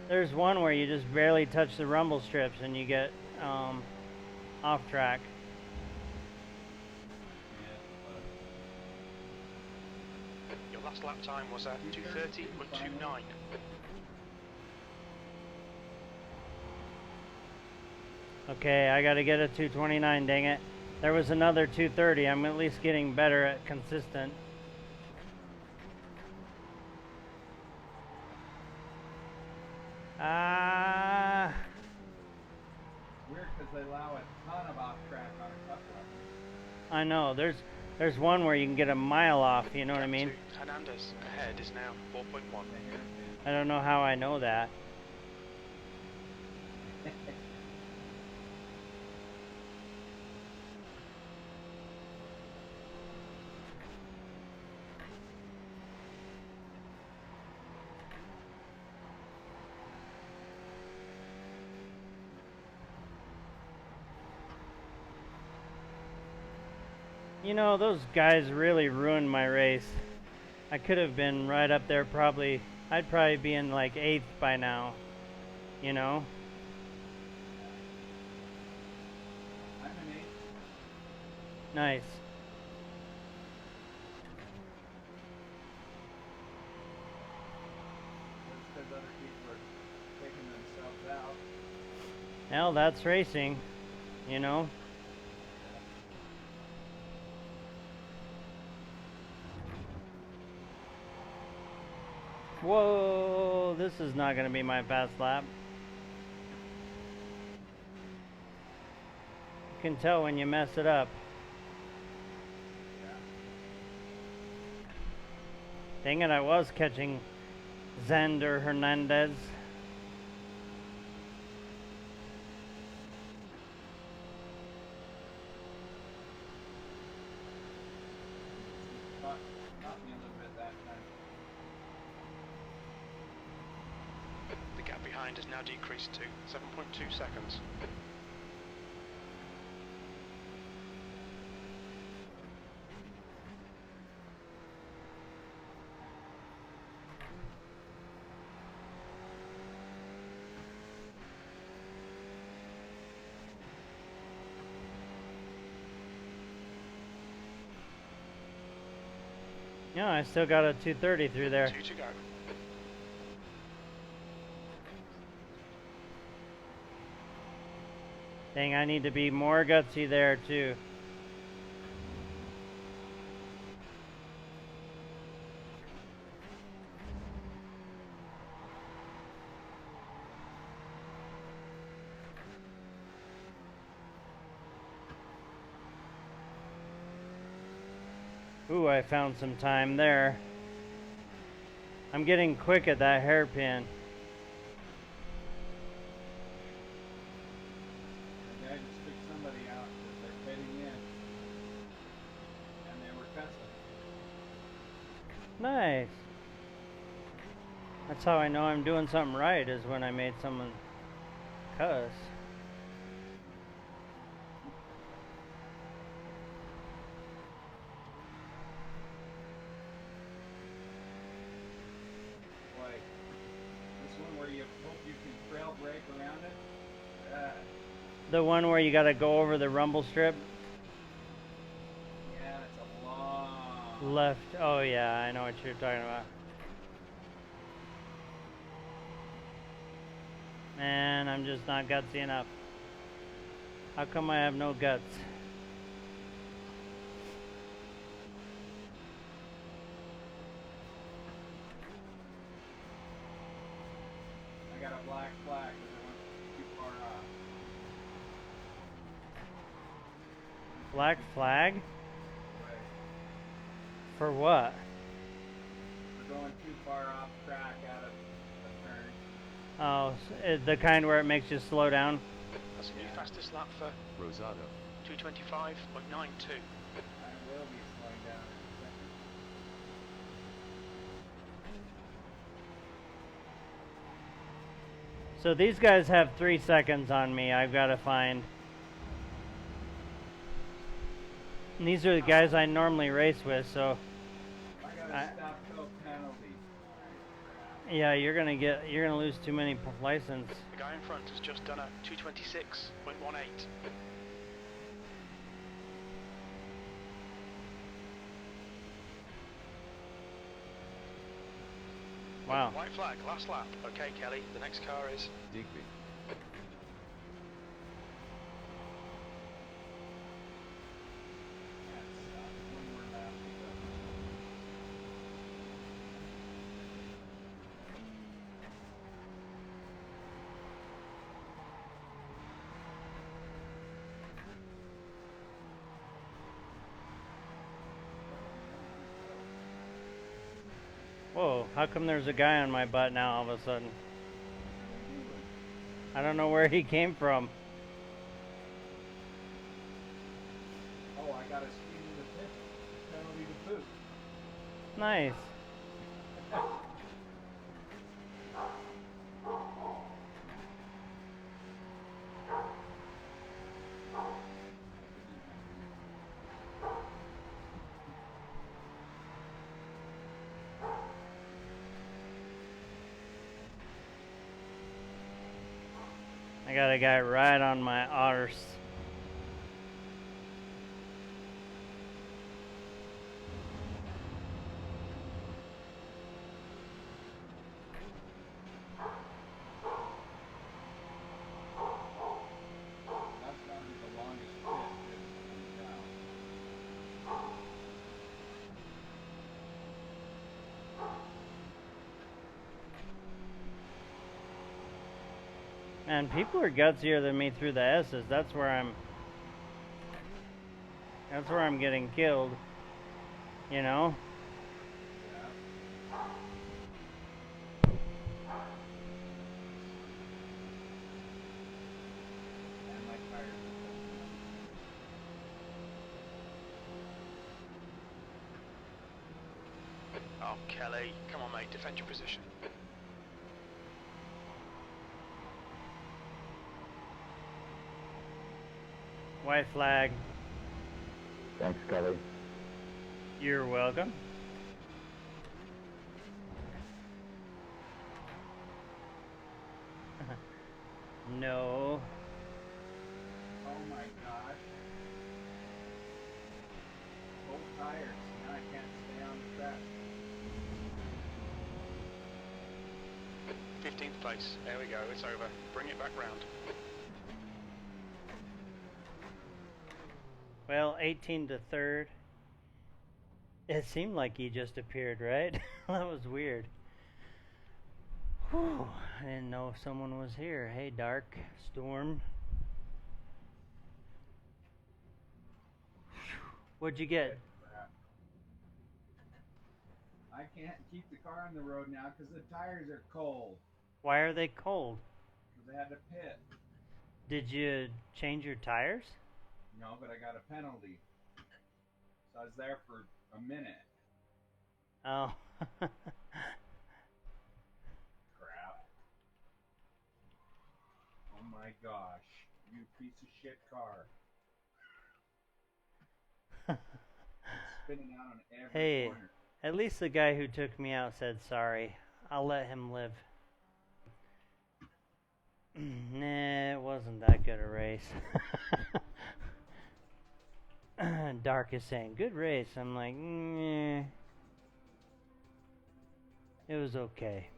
There's one where you just barely touch the rumble strips and you get off track. Your last lap time was at 230.29. Okay, I gotta get a 229, dang it. There was another 230. I'm at least getting better at consistent. Ah. Weird because they allow a ton of off track on a tough lap. I know. There's one where you can get a mile off, you know what I mean? To Hernandez ahead is now 4.1. I don't know how I know that. You know, those guys really ruined my race. I could have been right up there probably. I'd probably be in like 8th by now. You know? I'm an 8. Nice. That's because other people are taking themselves out. Well, that's racing. You know? Whoa, this is not going to be my fast lap. You can tell when you mess it up. Dang it, I was catching Xander Hernandez. Caught me a little bit that time. The gap behind has now decreased to 7.2 seconds. Yeah, I still got a 230 through there. 2 to go. Dang, I need to be more gutsy there too. Ooh, I found some time there. I'm getting quick at that hairpin. Nice. That's how I know I'm doing something right, is when I made someone cuss. Like this one where you hope you can trail brake around it. The one where you gotta go over the rumble strip? Yeah, it's a long. Left. Oh yeah, I know what you're talking about. Man, I'm just not gutsy enough. How come I have no guts? I got a black flag because I went too far off. Black flag? Right. For what? We're going too far off track out of the turn. Oh, the kind where it makes you slow down? That's a new fastest lap for Rosado. 225.92. I will be slowing down in a second. So these guys have 3 seconds on me. I've got to find. And these are the guys I normally race with, so I gotta stop go penalty. Alright, yeah, you're gonna lose too many license. The guy in front has just done a 226.18. Wow. White flag, last lap. Okay, Kelly, the next car is Digby. one more lap to go. Whoa, how come there's a guy on my butt now all of a sudden? I don't know where he came from. Oh, I got a speed in the pit. Penalty to boot. Nice. I got a guy right on my arse. That's gonna be the longest pit in town. Man, people are gutsier than me through the S's. That's where I'm getting killed. You know? Yeah. And my tires. Oh, Kelly, come on, mate, defend your position. White flag. Thanks, Kelly. You're welcome. No. Oh my gosh. Both tires. Now I can't stay on the track. 15th place. There we go, it's over. Bring it back round. Well, 18 to 3rd. It seemed like he just appeared, right? That was weird. Whew. I didn't know if someone was here. Hey, Dark Storm. What'd you get? I can't keep the car on the road now because the tires are cold. Why are they cold? Because I had to pit. Did you change your tires? No, but I got a penalty. So I was there for a minute. Oh, Crap. Oh my gosh. You piece of shit car. Spinning out on every Hey, corner. at least the guy who took me out said sorry. I'll let him live. Nah, it wasn't that good a race. Dark is saying, good race. I'm like, nah. It was okay.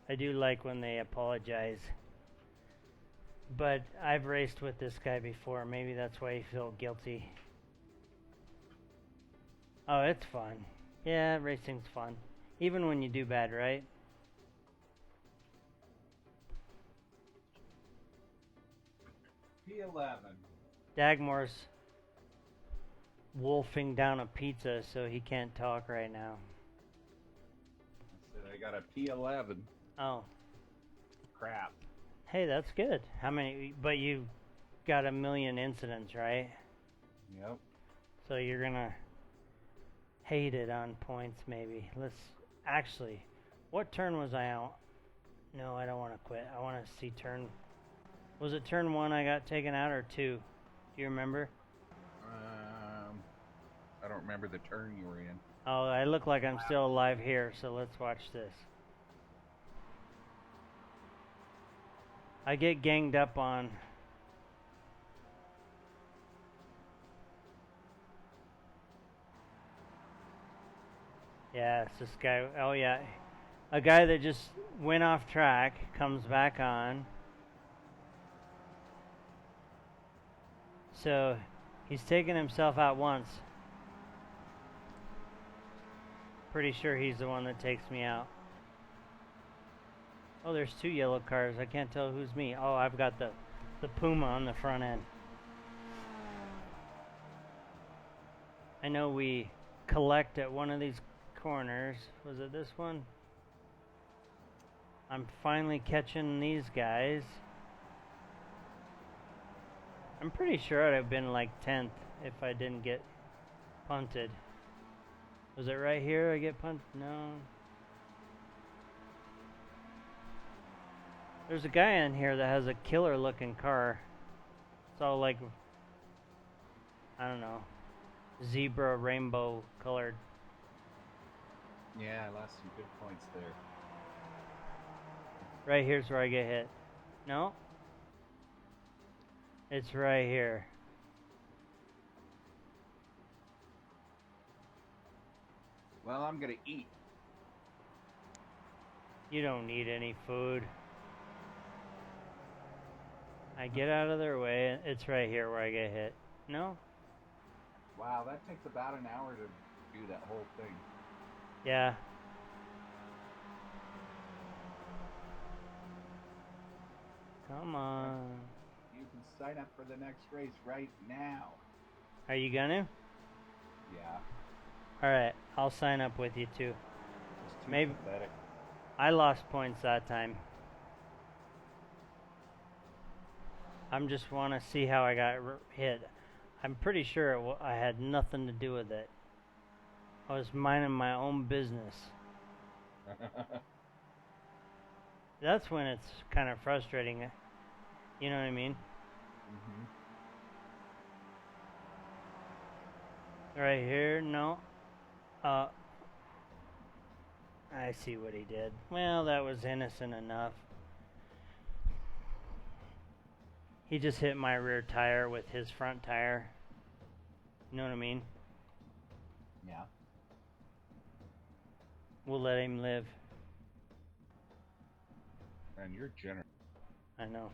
I do like when they apologize. But I've raced with this guy before. Maybe that's why you feel guilty. Oh, it's fun. Yeah, racing's fun. Even when you do bad, right? P11. Dagmore's wolfing down a pizza, so he can't talk right now. I said I got a P11. Oh. Crap. Hey, that's good. How many? But you got a million incidents, right? Yep. So you're gonna hate it on points, maybe. Let's actually. What turn was I out? No, I don't want to quit. I want to see turn. Was it turn 1 I got taken out or 2? Do you remember? I don't remember the turn you were in. Oh, I look like I'm still alive here, so let's watch this. I get ganged up on. Yeah, it's this guy. Oh, yeah. A guy that just went off track comes back on. So he's taken himself out once. Pretty sure he's the one that takes me out. Oh, there's 2 yellow cars. I can't tell who's me. Oh, I've got the Puma on the front end. I know we collect at one of these corners. Was it this one? I'm finally catching these guys. I'm pretty sure I'd have been like 10th if I didn't get punted. Was it right here I get punted? No. There's a guy in here that has a killer looking car. It's all like, I don't know, zebra rainbow colored. Yeah, I lost some good points there. Right here's where I get hit. No? It's right here. Well, I'm gonna eat. You don't need any food. I get out of their way. It's right here where I get hit. No? Wow, that takes about an hour to do that whole thing. Yeah. Come on. You can sign up for the next race right now. Are you gonna? Yeah. Alright, I'll sign up with you too. It's too Maybe pathetic. I lost points that time. I'm just want to see how I got hit. I'm pretty sure I had nothing to do with it. I was minding my own business. That's when it's kind of frustrating. You know what I mean? Right here, no. I see what he did. Well, that was innocent enough. He just hit my rear tire with his front tire. You know what I mean? Yeah. We'll let him live. And you're generous. I know.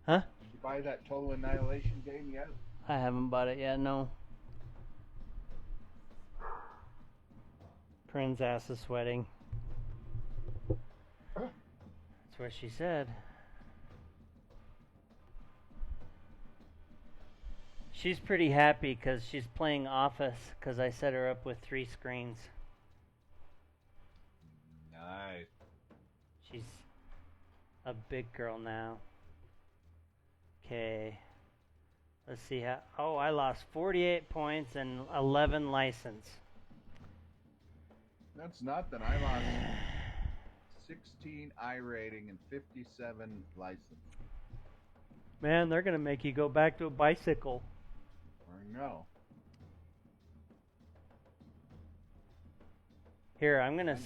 Huh? Did you buy that Total Annihilation game yet? I haven't bought it yet, no. Corinne's ass is sweating. That's what she said. She's pretty happy because she's playing Office because I set her up with 3 screens. Nice. She's a big girl now. Okay. Let's see how. Oh, I lost 48 points and 11 license. That's nothing. I lost 16 iRating and 57 license. Man, they're gonna make you go back to a bicycle. I know. Here, I'm gonna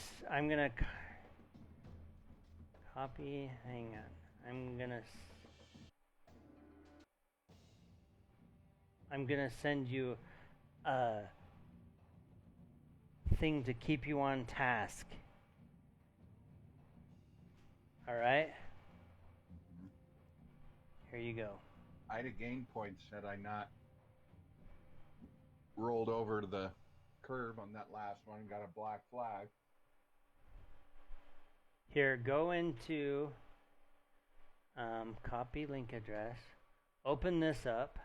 copy. Hang on. I'm gonna send you a thing to keep you on task. All right. Mm-hmm. Here you go. I'd have gained points had I not rolled over to the curb on that last one and got a black flag. Here, go into copy link address. Open this up.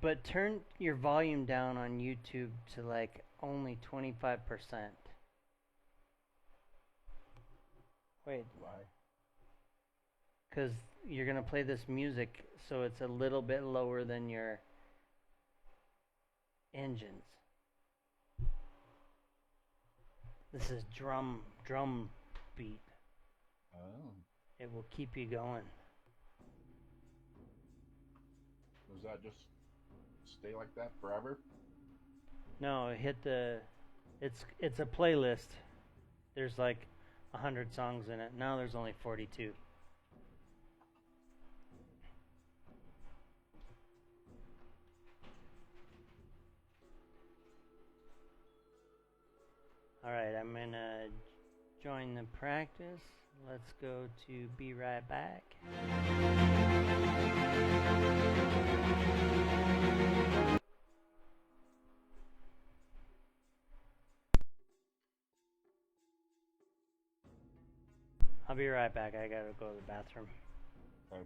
But turn your volume down on YouTube to like only 25%. Wait. Why? Because you're going to play this music, so it's a little bit lower than your engines. This is drum beat. Oh. It will keep you going. Does that just stay like that forever? No, hit the. It's a playlist. There's like 100 songs in it. Now there's only 42. All right, I'm gonna join the practice. Let's go to be right back. I'll be right back. I gotta go to the bathroom. Okay.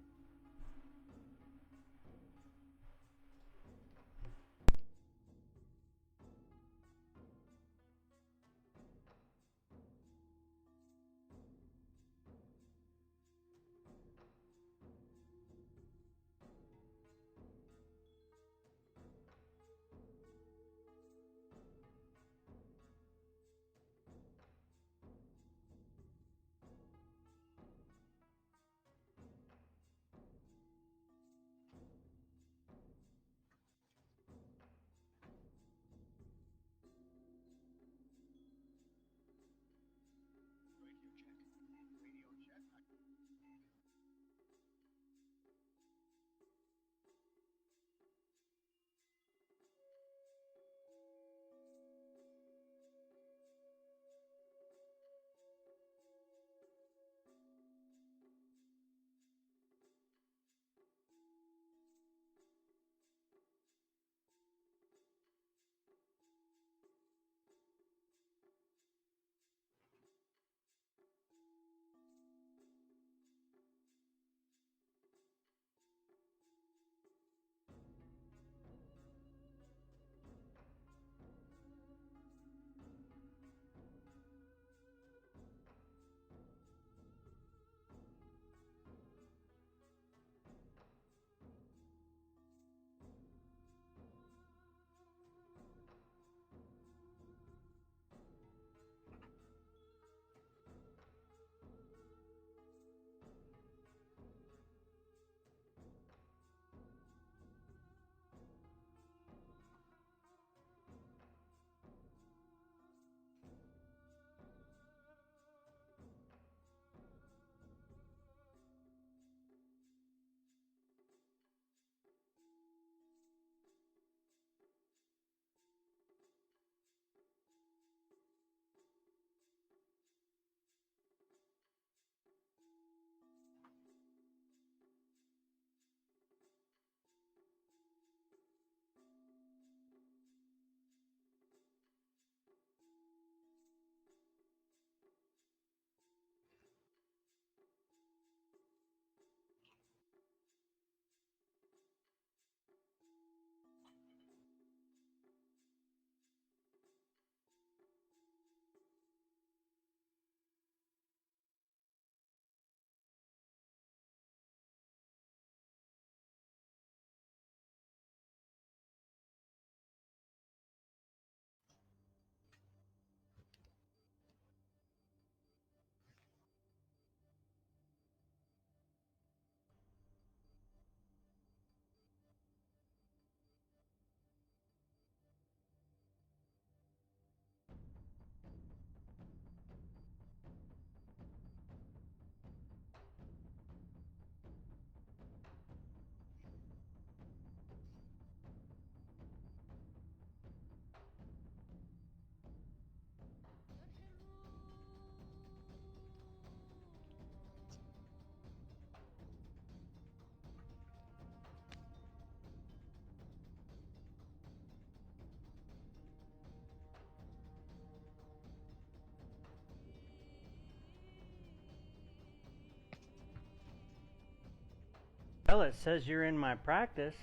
Well, it says you're in my practice.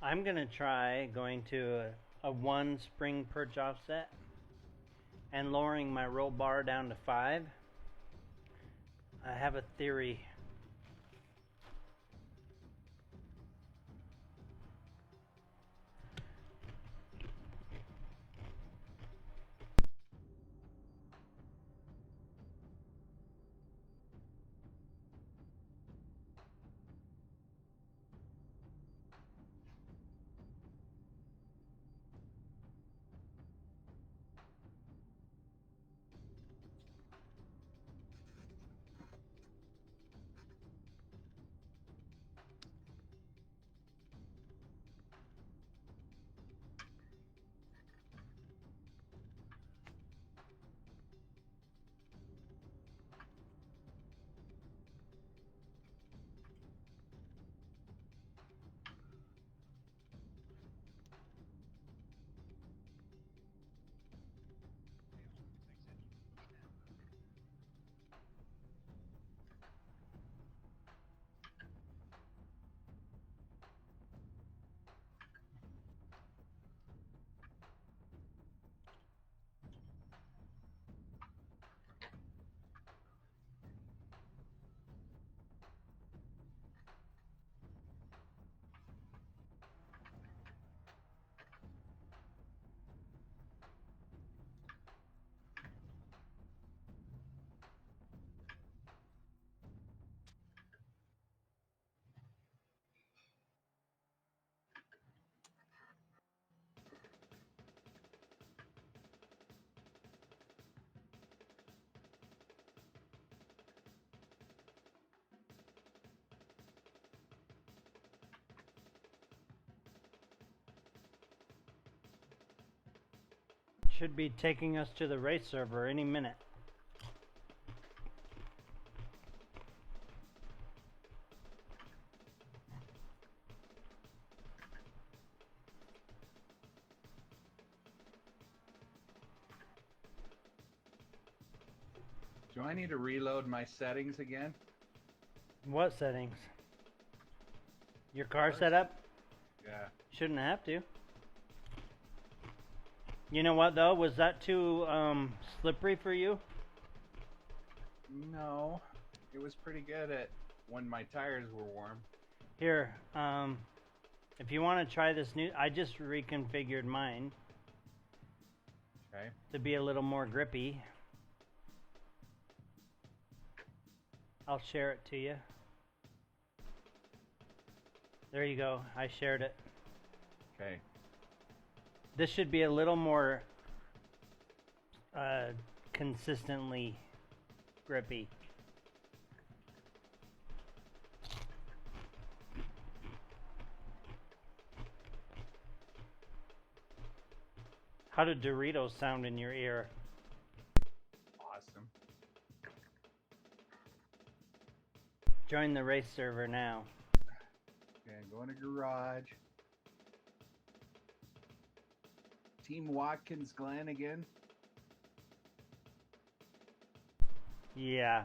I'm going to try going to a 1 spring perch offset and lowering my roll bar down to 5. I have a theory. Should be taking us to the race server any minute. Do I need to reload my settings again? What settings? Your car setup? Yeah. Shouldn't have to. You know what though? Was that too slippery for you? No, it was pretty good at when my tires were warm. Here, if you want to try this new, I just reconfigured mine Okay. to be a little more grippy. I'll share it to you. There you go. I shared it. Okay. This should be a little more consistently grippy. How did Doritos sound in your ear? Awesome. Join the race server now. Okay, going to garage. Team Watkins Glen again. Yeah.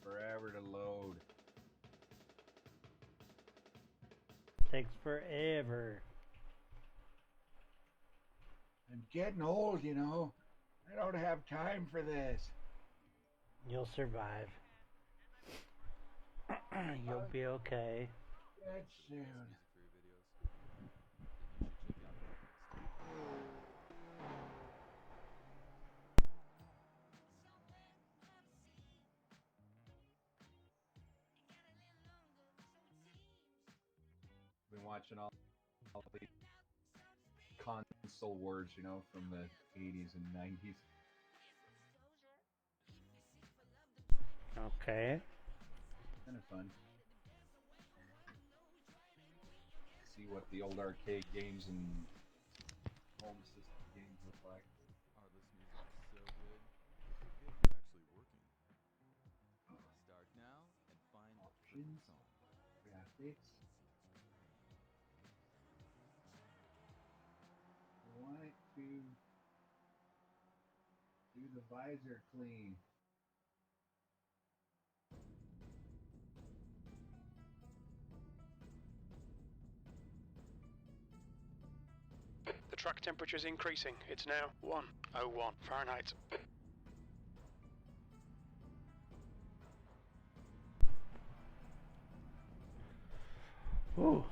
forever to load. Takes forever. I'm getting old, you know. I don't have time for this. You'll survive. You'll be okay. Get soon. Been watching all the console wars, you know, from the 80s and 90s. Okay. Kind of fun. See what the old arcade games and home system games look like. Oh, this music is so good. Forget you're actually working. Start now and find the perfect Options, song. graphics. I want to do the visor clean. The track temperature is increasing. It's now 101 Fahrenheit. Ooh.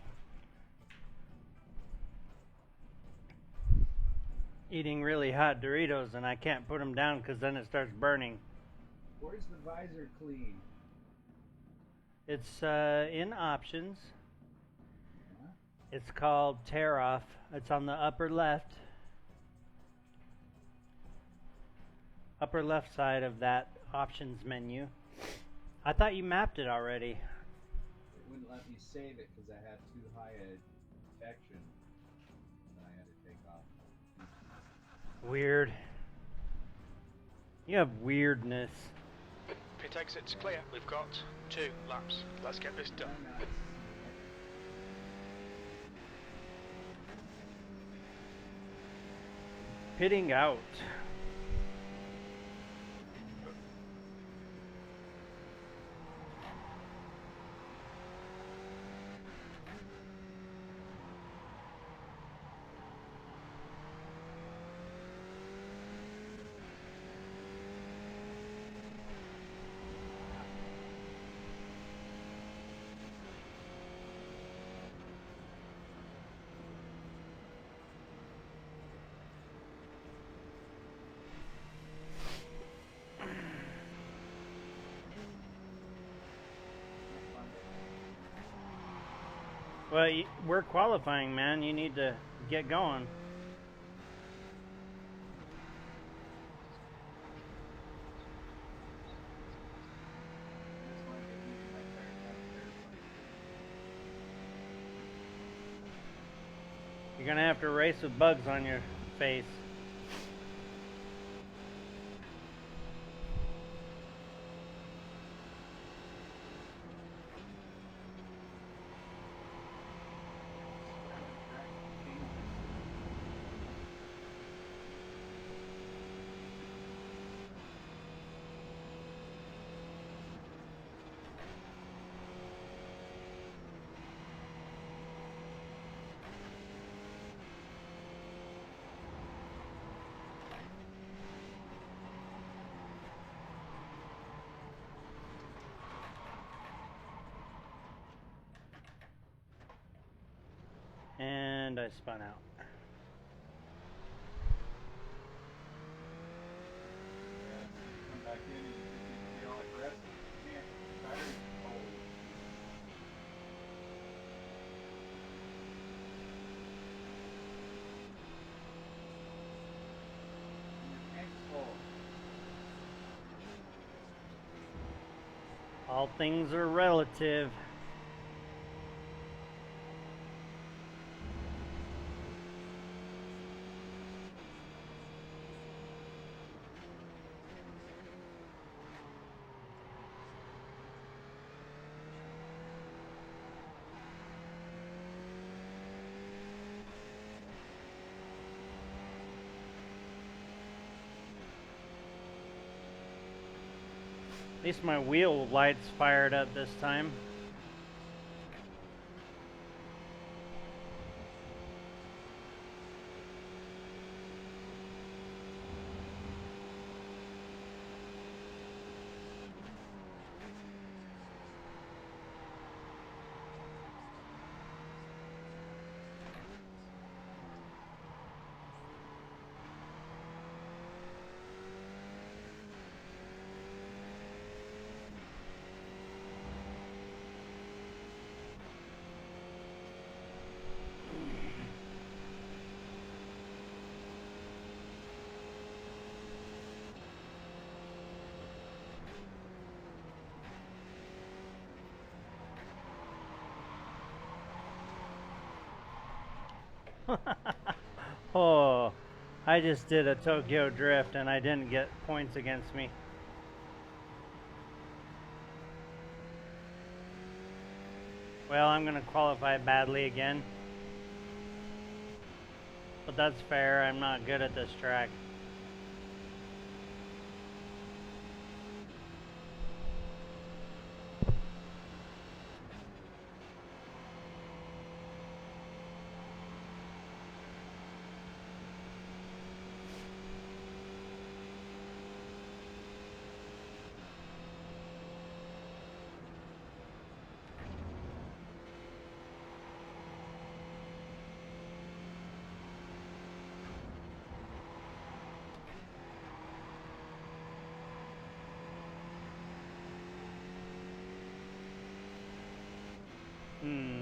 Eating really hot Doritos and I can't put them down because then it starts burning. Where's the visor clean? It's in options. Huh? It's called tear off. It's on the upper left side of that options menu. I thought you mapped it already. It wouldn't let me save it because I had too high a infection that I had to take off. Weird. You have weirdness. Pit exit's clear. We've got 2 laps. Let's get this done. I'm not seeing it. Pitting out. Well, we're qualifying, man. You need to get going. That's why I get using my tire downstairs. You're gonna have to race with bugs on your face. And I spun out. Come back in and you just need to be all aggressive. You can't. The tire's cold. And your tank's full. All things are relative. At least my wheel lights fired up this time. Oh, I just did a Tokyo drift and I didn't get points against me. Well, I'm going to qualify badly again. But that's fair, I'm not good at this track. Hmm.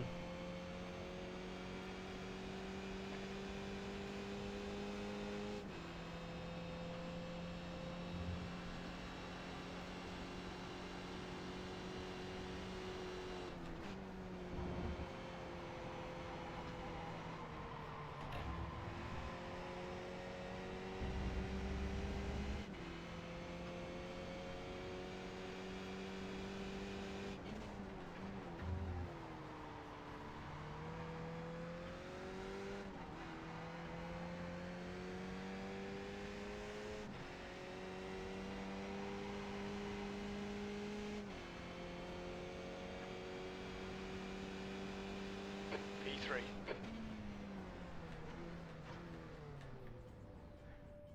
P3.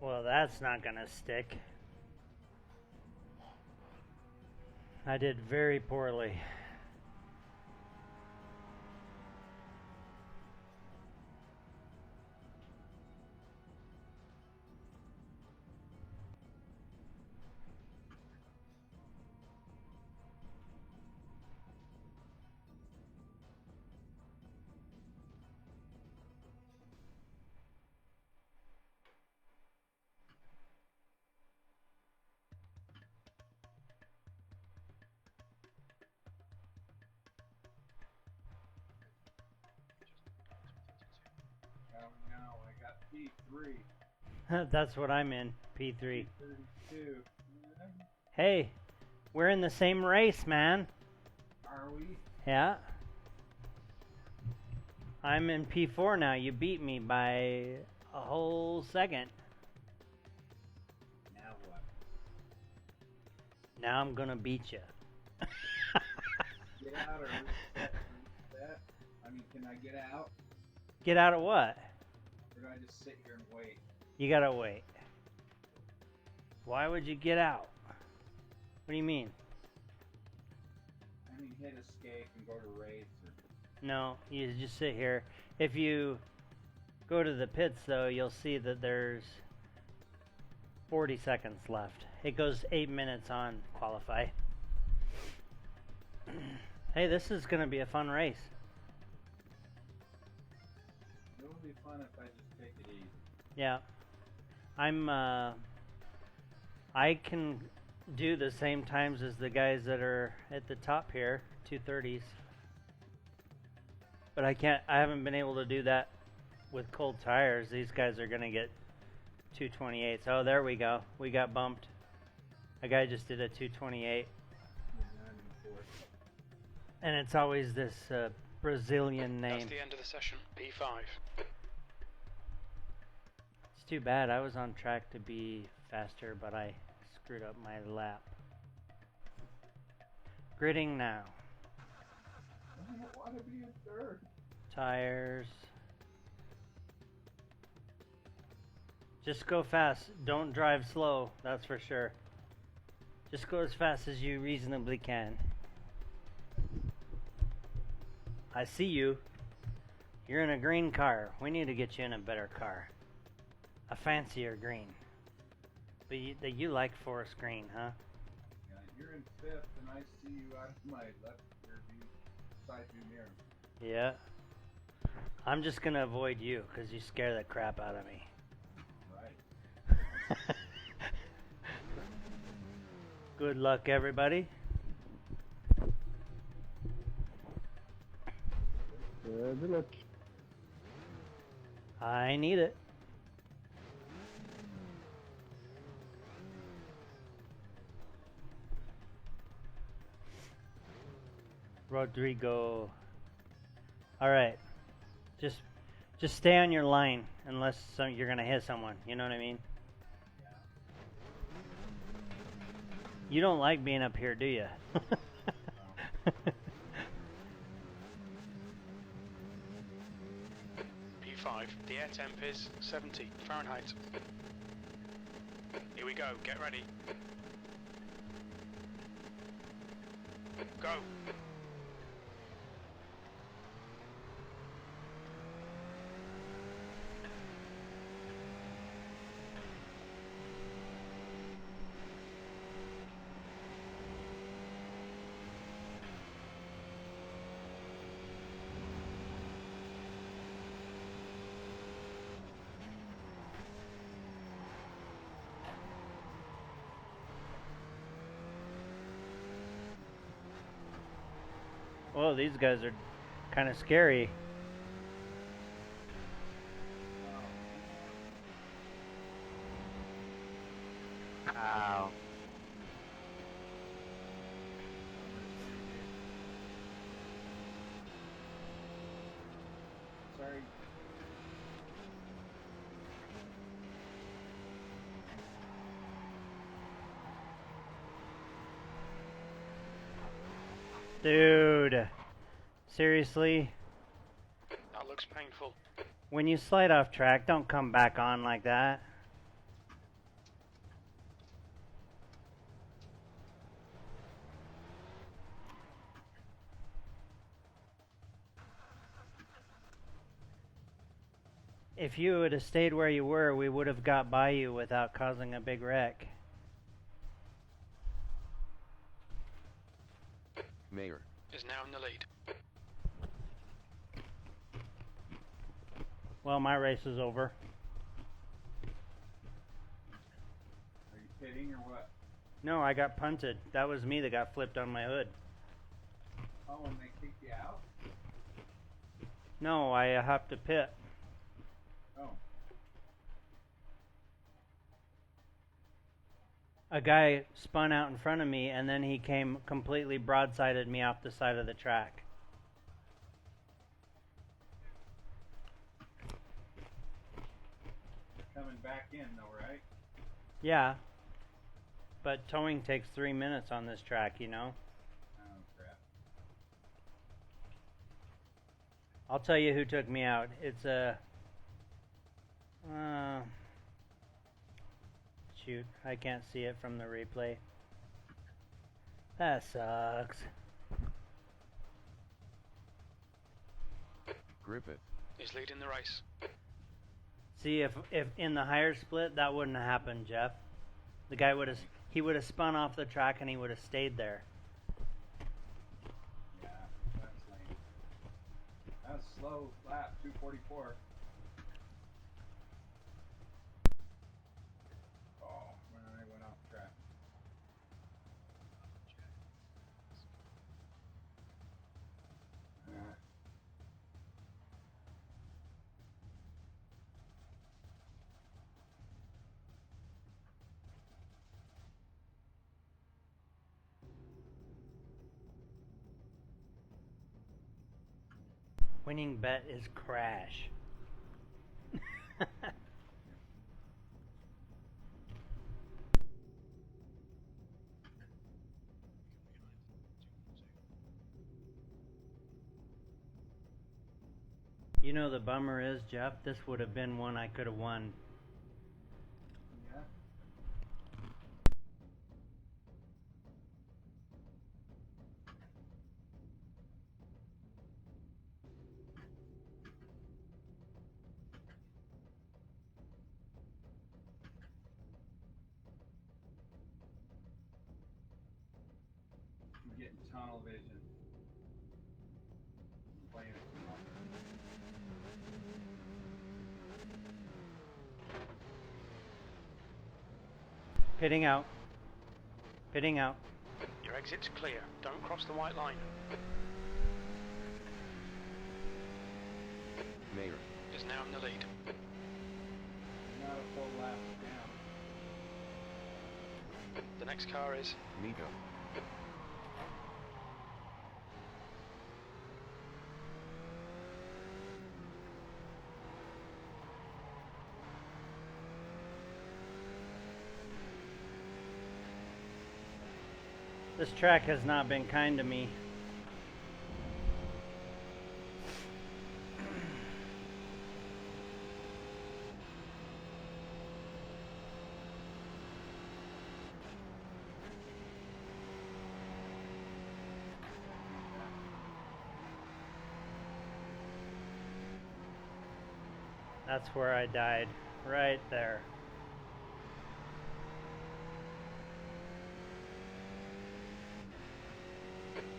Well, that's not gonna stick. I did very poorly. Now I got P3. That's what I'm in, P3. 32. Hey, we're in the same race, man. Are we? Yeah. I'm in P4 now. You beat me by a whole second. Now what? Now I'm gonna beat you. Get out or reset? I mean, can I get out? Get out of what? Or do I just sit here and wait? You gotta wait. Why would you get out? What do you mean? I mean, hit escape and go to race. Or... No, you just sit here. If you go to the pits, though, you'll see that there's 40 seconds left. It goes 8 minutes on qualify. Hey, this is going to be a fun race. It would be fun if I just take it easy. Yeah. I can do the same times as the guys that are at the top here, 2:30s. But I haven't been able to do that with cold tires. These guys are going to get 2:28. Oh, there we go. We got bumped. A guy just did a 2:28. And it's always this Brazilian name. That's the end of the session. P5. It's too bad. I was on track to be faster, but I screwed up my lap. Gridding now. I don't want to be in third. Tires. Just go fast. Don't drive slow, that's for sure. Just go as fast as you reasonably can. I see you. You're in a green car. We need to get you in a better car. A fancier green. But you like forest green, huh? Yeah, you're in fifth, and I see you out of my left rear view side view mirror. Yeah. I'm just gonna avoid you because you scare the crap out of me. Right. Good luck, everybody. Good luck. I need it. Rodrigo. All right. Just stay on your line unless you're gonna hit someone. You know what I mean? You don't like being up here, do you? P5, the air temp is 70 Fahrenheit. Here we go, get ready. Go. Oh, these guys are kind of scary. Ow. Sorry. Dude. Seriously? That looks painful. When you slide off track, don't come back on like that. If you would have stayed where you were, we would have got by you without causing a big wreck. Mayor Is now in the lead. Well, my race is over. Are you kidding or what? No, I got punted. That was me that got flipped on my hood. Oh, and they kicked you out? No, I have to pit. Oh. A guy spun out in front of me, and then he came completely broadsided me off the side of the track. Coming back in though, right? Yeah. But towing takes 3 minutes on this track, you know? Oh, crap. I'll tell you who took me out. It's a... shoot, I can't see it from the replay. That sucks. Griffith. Is leading the race. See, if in the higher split, that wouldn't have happened, Jeff. The guy would have... He would have spun off the track and he would have stayed there. Yeah, that's lame. That was slow lap, 244. Oh, when I went off track. Winning bet is crash. You know the bummer is, Jeff, this would have been one I could have won. Yeah. I'm getting tunnel vision. I'm playing it too much. Pitting out. Pitting out. Your exit's clear. Don't cross the white line. Mayor. Is now in the lead. Not a full lap down. The next car is Nico. This track has not been kind to me. That's where I died, right there.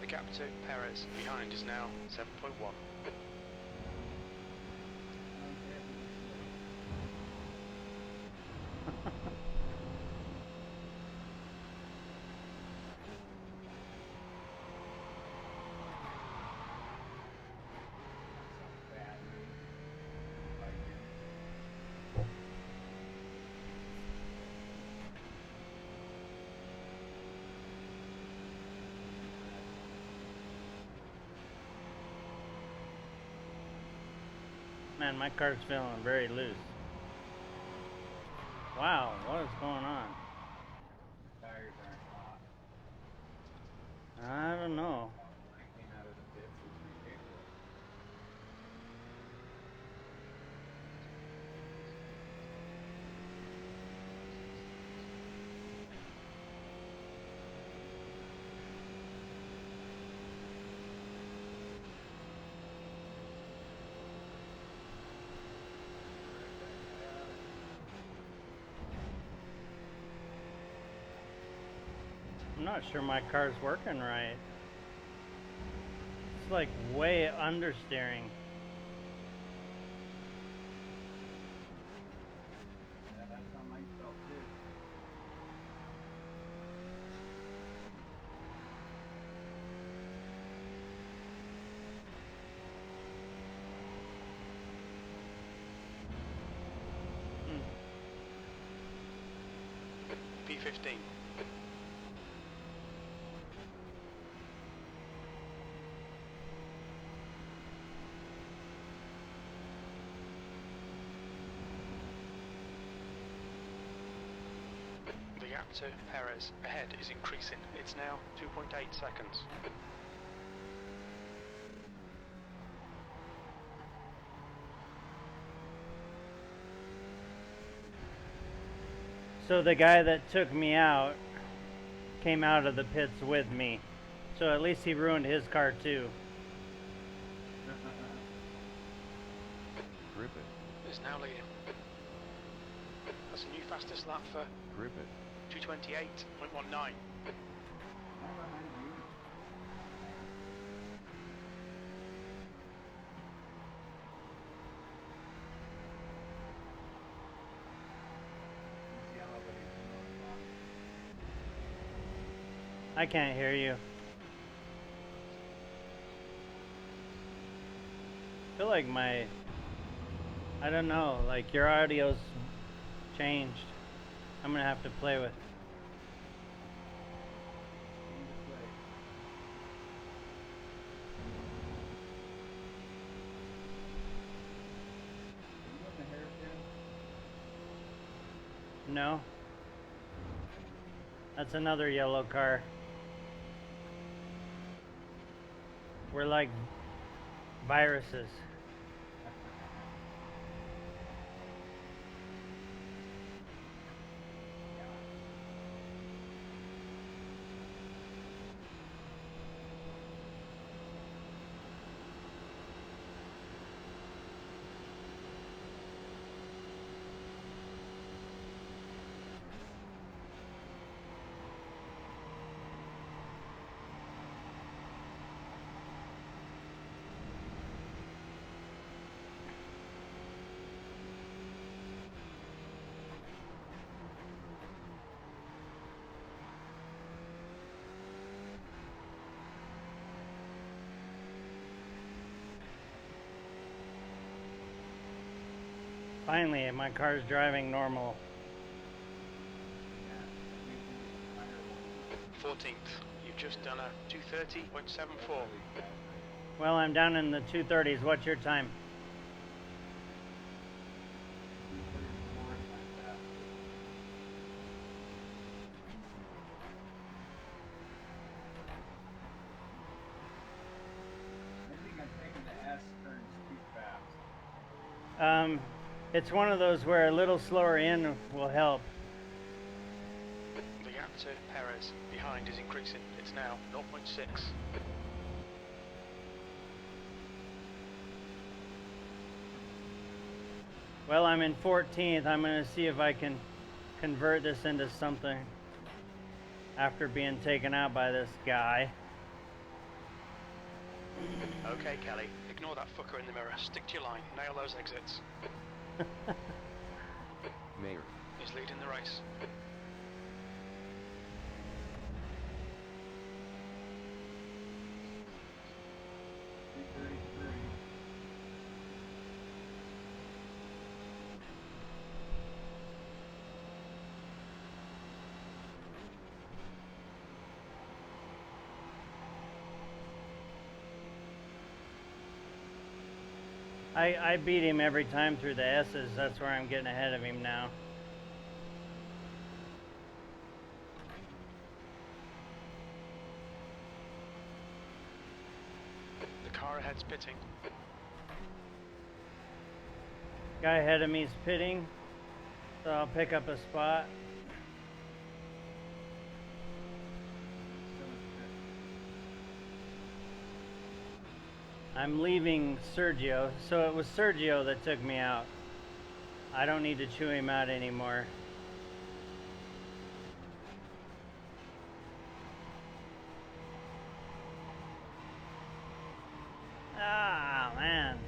the gap to Perez behind is now 7.1. Man, my car's feeling very loose. Wow, what is going on? Tires aren't hot. I don't know. When I came out of the pits, it was ridiculous. I'm not sure my car's working right. It's like way understeering. Yeah, that's how mine felt too. P15. The gap to Perez ahead is increasing. It's now 2.8 seconds. So the guy that took me out came out of the pits with me. So at least he ruined his car too. Grip it. Is now leading. That's a new fastest lap for Grip it. 228.19. Am I behind you? He's yellow, but he's in the spot. I can't hear you. I feel like I don't know, like your audio's changed. I'm gonna have to play with. Need to play. Are you in the hairpin? No. That's another yellow car. We're like viruses. Finally, my car's driving normal. Yeah. 14th. You've just done a 230.74. Well, I'm down in the 230s. What's your time? 234 is my fastest. I think I'm taking the S turns too fast. It's one of those where a little slower in will help. The gap to Perez behind is increasing. It's now 0.6. Well, I'm in 14th. I'm going to see if I can convert this into something after being taken out by this guy. Okay, Kelly. Ignore that fucker in the mirror. Stick to your line. Nail those exits. Mayor. He's leading the race. I beat him every time through the S's. That's where I'm getting ahead of him now. The car ahead's pitting. Guy ahead of me is pitting, so I'll pick up a spot. I'm leaving Sergio, so it was Sergio that took me out. I don't need to chew him out anymore. Ah, man.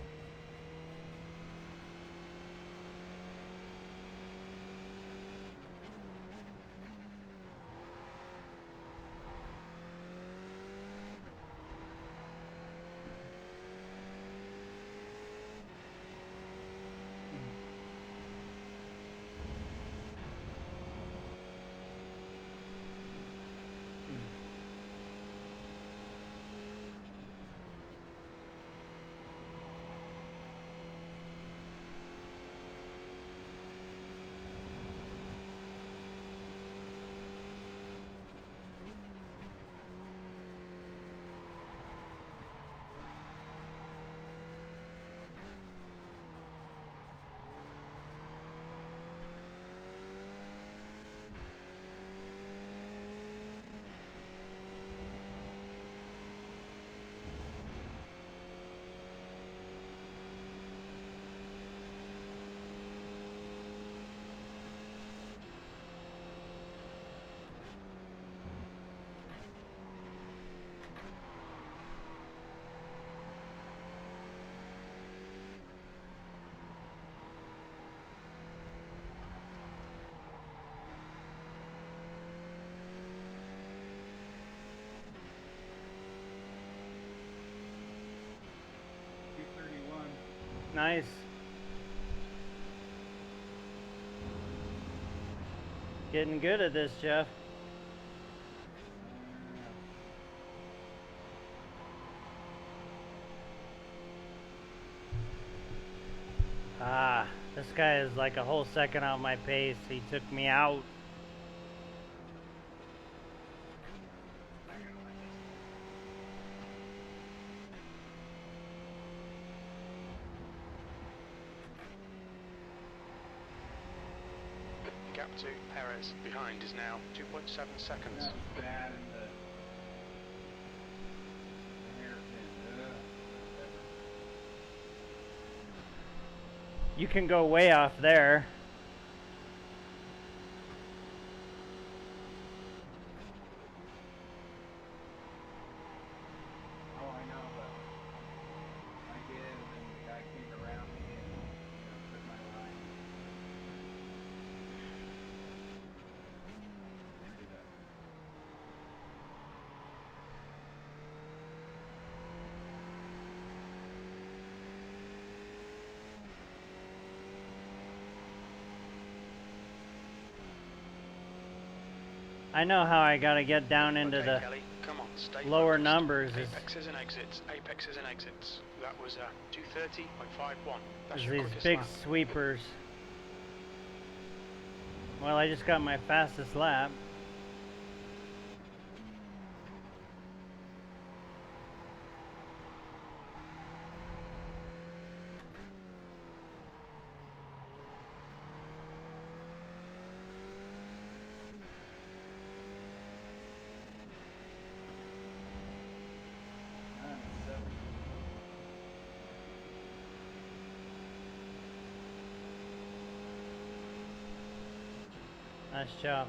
Nice. Getting good at this, Jeff. Ah, this guy is like a whole second out my pace. He took me out. The gap to Perez behind is now 2.7 seconds. That's bad in the hairpin. Whatever. You can go way off there. Oh, I know, but I did, and then the guy came around me and took my line. Do that. I know how I gotta get down into Okay, the Kelly, come on, stay lower focused. numbers is Apexes and exits, apexes and exits. That was 2:30.51. That's is your these quickest big lap. sweepers. Well, I just got my fastest lap. Nice job.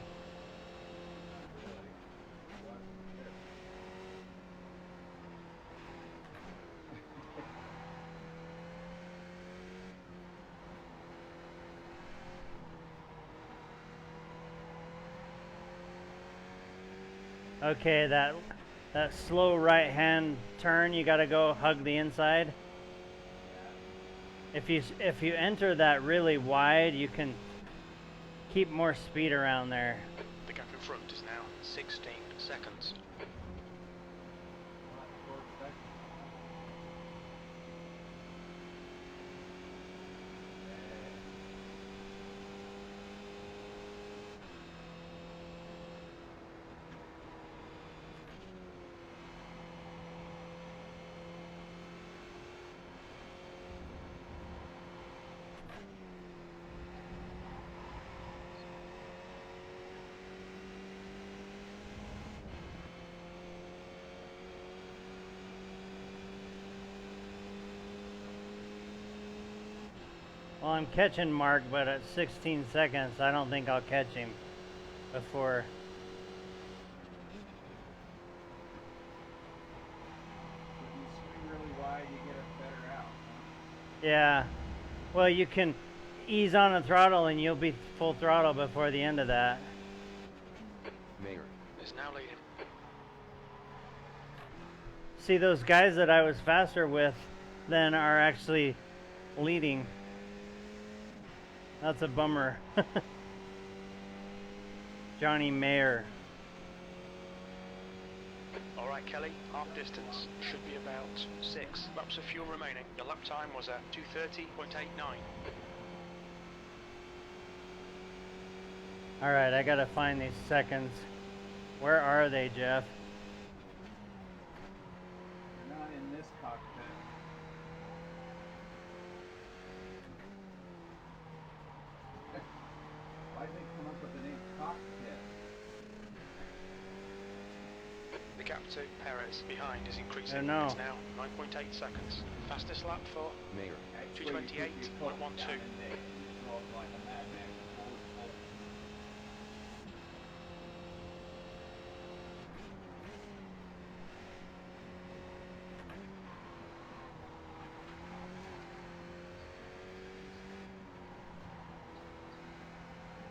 Okay, that slow right hand turn, you gotta go hug the inside. If you enter that really wide, you can keep more speed around there. The gap in front is now 16 seconds. Well, I'm catching Mark, but at 16 seconds, I don't think I'll catch him before. If you swing really wide, you get a better out. Huh? Yeah. Well, you can ease on the throttle and you'll be full throttle before the end of that. Mayer is now leading. See, those guys that I was faster with then are actually leading. That's a bummer. Johnny Mayer. All right, Kelly, half distance. Should be about 6 laps of fuel remaining. Your lap time was at 2:30.89. All right, I gotta find these seconds. Where are they, Jeff? You're not in this cockpit. Why'd they come up with the name cockpit? The gap to Perez behind is increasing. Oh, no. It's now 9.8 seconds. Fastest lap for Mayer. 2:28.12.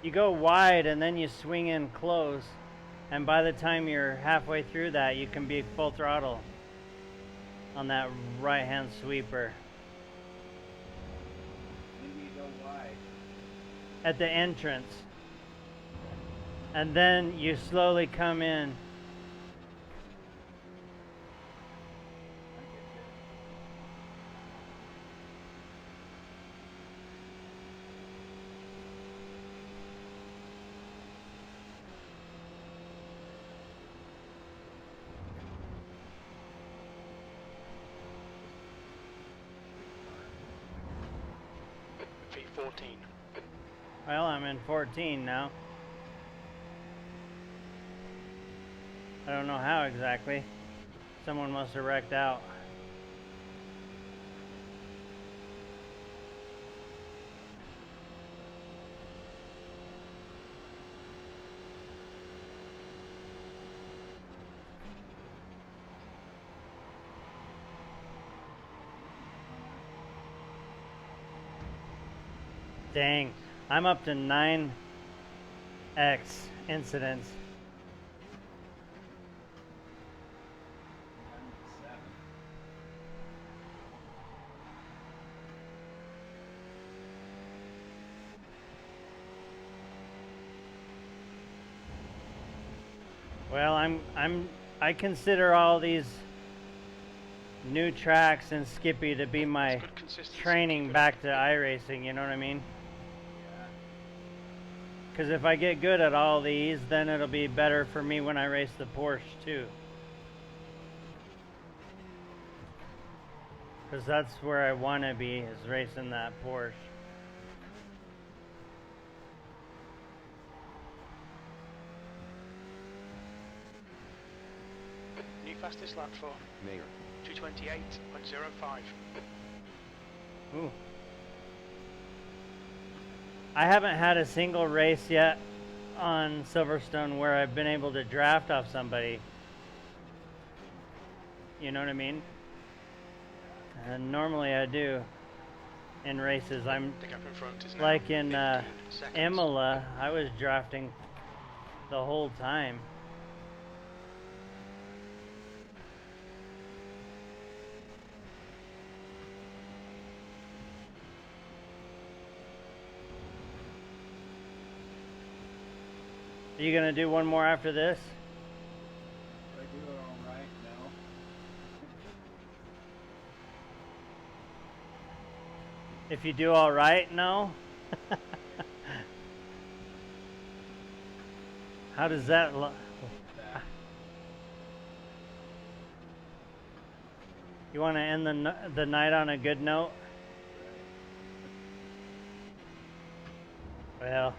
You go wide and then you swing in close, and by the time you're halfway through that, you can be full throttle on that right hand sweeper. Maybe you go wide. At the entrance, and then you slowly come in. I get you. V14. Well, I'm in 14 now. I don't know how exactly. Someone must have wrecked out. Dang, I'm up to 9x incidents. I'm at 7. Well, I consider all these new tracks and Skippy to be my It's good consistency. training Keep it back up. to iRacing, you know what I mean? Yeah. Because if I get good at all these, then it'll be better for me when I race the Porsche too. Because that's where I want to be, is racing that Porsche. New fastest lap for Mayor. 228.05. Ooh. I haven't had a single race yet on Silverstone where I've been able to draft off somebody. You know what I mean? And normally I do in races. I'm The gap in front is now like in 15 seconds. Imola, I was drafting the whole time. Are you gonna do one more after this? If I do it all right, no. If you do all right, no? How does that look? That. You want to end the night on a good note? Well,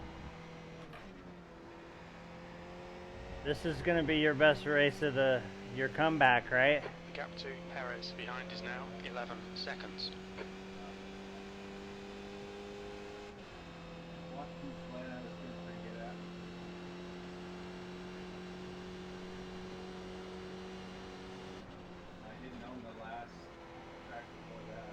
this is going to be your best race of your comeback, right? The gap to Perez behind is now 11 seconds. Watching play, I was doing pretty good at. I didn't own the last track before that.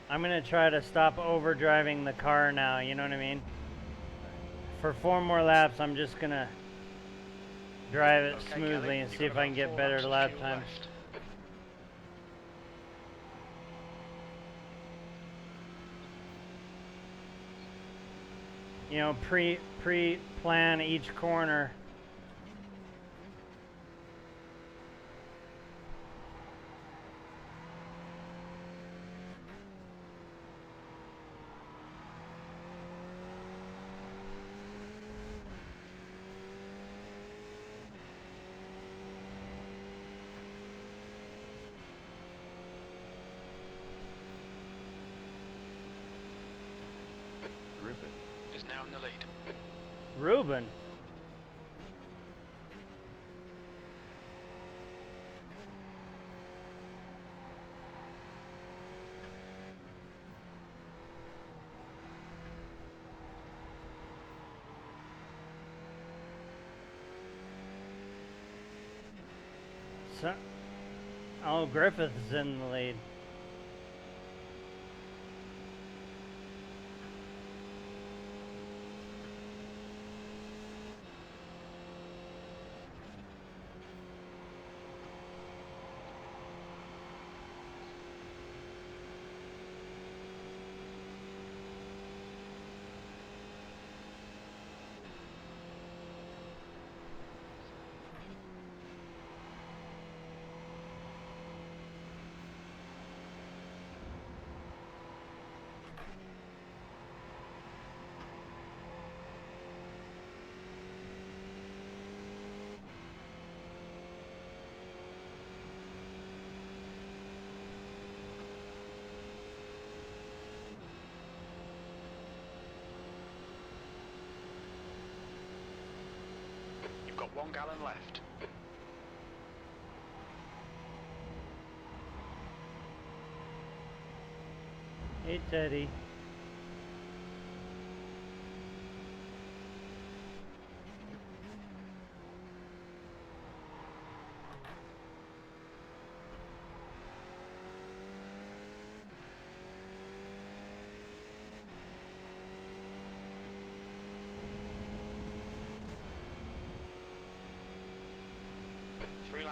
I'm going to try to stop overdriving the car now, you know what I mean? For 4 more laps, I'm just going to drive it Okay, smoothly Kelly, and you've see got if I can about get 4 better laps of lap fuel time. left. You know, pre-plan each corner. Griffin. Is now in the lead. Ruben. So, oh, Griffith's in the lead. You've got 1 gallon left. Hey, Teddy.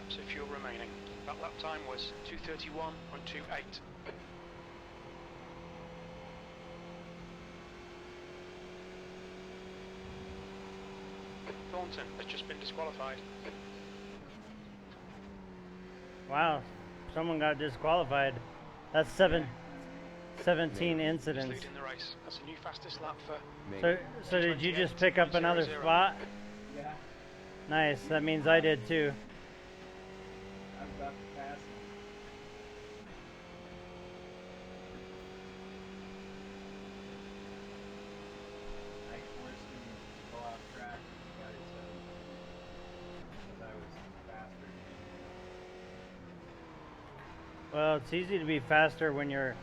laps of fuel remaining. That lap time was 2:31.28. Thornton has just been disqualified. Wow, someone got disqualified. That's 17 He's incidents. leading the race. That's a new fastest lap for. So did you just pick up another 2:28.00. spot? Yeah, Nice, that means I did too. I'm about to pass him. I get worse when you go off track and you got it set. Because I was faster. Well, it's easy to be faster when you're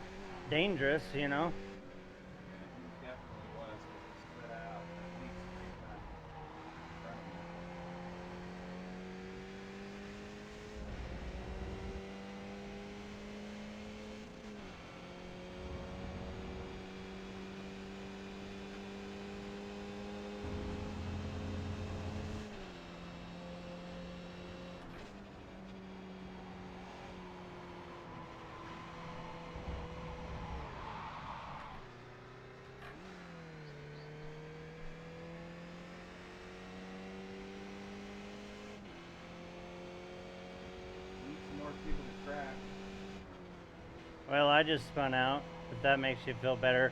dangerous, you know? He definitely was, because he split out at least 3 times in front of me. Need some more people to track. Well, I just spun out, if that makes you feel better.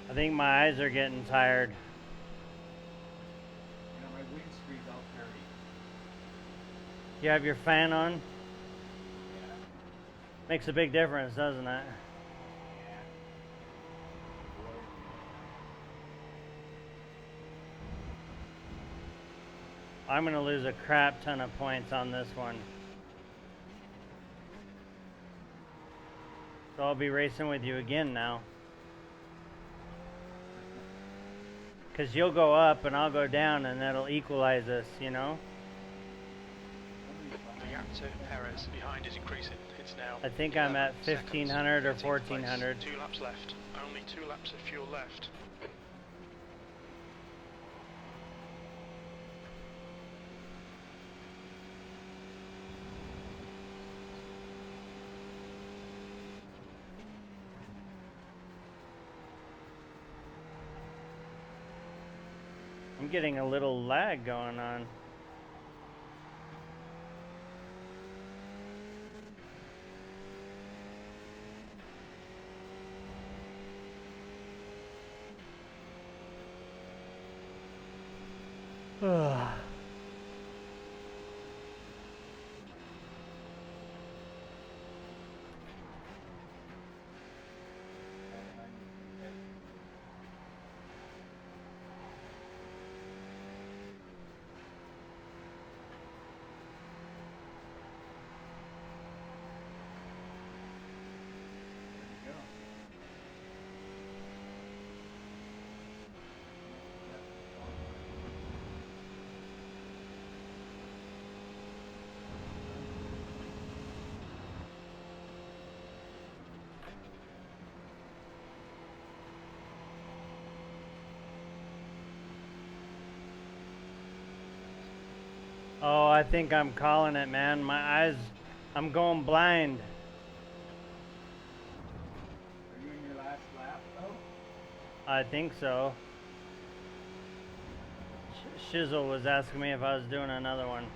I think my eyes are getting tired. You know, my windscreen's all dirty. You have your fan on? Yeah. Makes a big difference, doesn't it? Yeah. I'm gonna lose a crap ton of points on this one. So I'll be racing with you again now. Because you'll go up and I'll go down and that'll equalize us, you know? The gap to Perez behind is increasing. It's now. I think I'm at 11 seconds. 1500 or 15th place. 1400. 2 laps left. Only 2 laps of fuel left. I'm getting a little lag going on. Ugh. There you go. Oh, I think I'm calling it, man. My eyes, I'm going blind. Are you in your last lap, though? I think so. Shizzle was asking me if I was doing another one.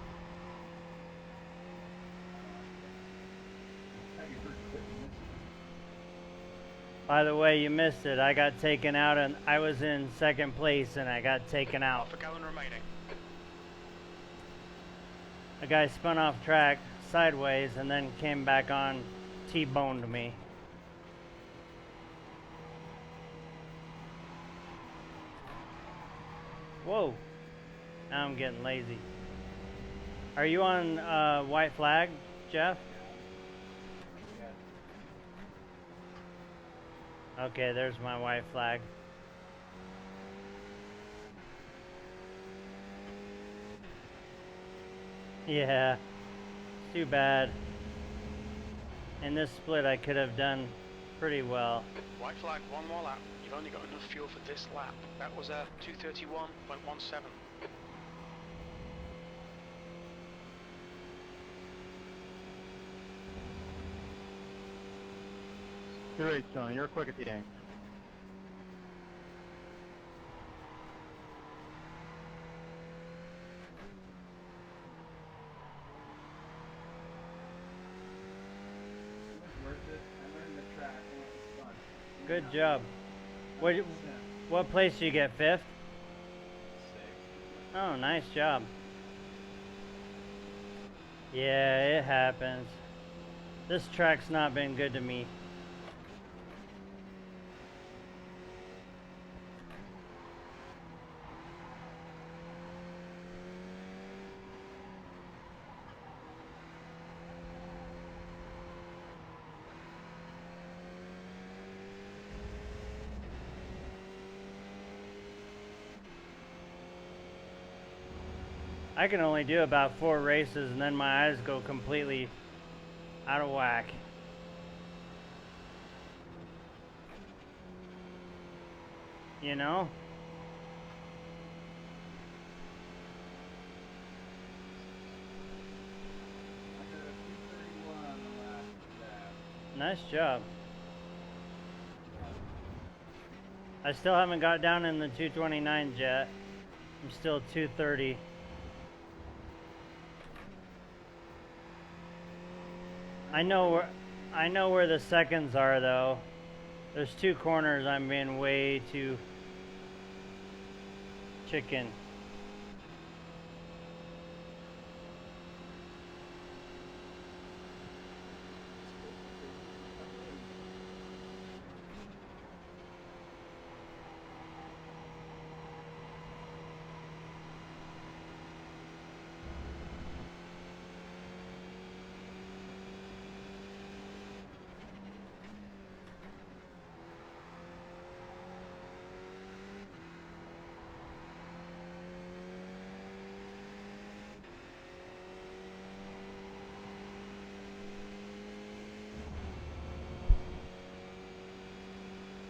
How you first quit this? By the way, you missed it. I got taken out and I was in second place and I got taken out. Half a gallon remaining. A guy spun off track sideways and then came back on, T-boned me. Whoa, now I'm getting lazy. Are you on white flag, Jeff? Yeah. Okay, there's my white flag. Yeah, too bad. In this split, I could have done pretty well. White flag, one more lap. You've only got enough fuel for this lap. That was at 2:31.17. Great, son. You're quick at the end. It was worth it. I learned the track and it was fun. Good job. What place did you get? 5th? 6. Oh, nice job. Yeah, it happens. This track's not been good to me. I can only do about 4 races and then my eyes go completely out of whack. You know? I got a 2:31 on the last lap. Nice job. I still haven't got down in the 229 yet. I'm still 230. I know where the seconds are though. There's 2 corners I'm being way too chicken.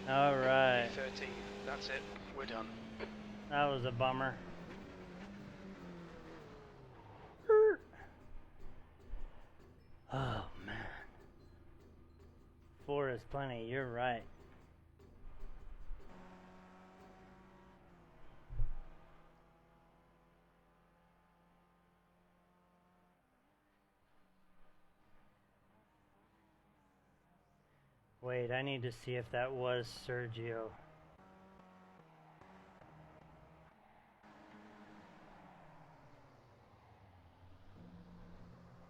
All right. 13. That's it. We're done. That was a bummer. Oh man. 4 is plenty, you're right. Wait, I need to see if that was Sergio.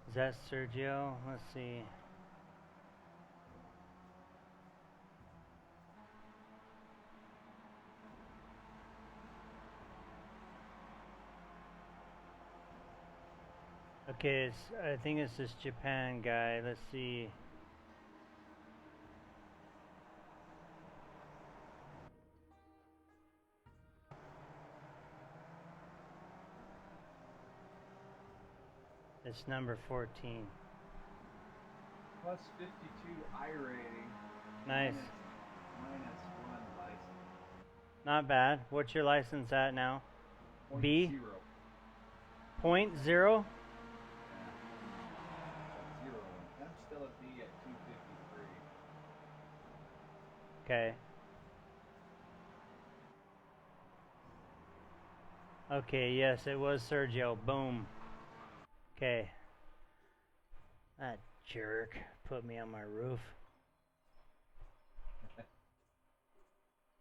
Is that Sergio? Let's see. Okay, I think it's this Japan guy. Let's see. It's number 14. Plus 52 iRating. Nice. Minus 1 license. Not bad. What's your license at now? Point B? 0. Point zero? Yeah. That's 0. I'm still at B at 253. Okay. Okay, yes, it was Sergio. Boom. Okay. That jerk put me on my roof.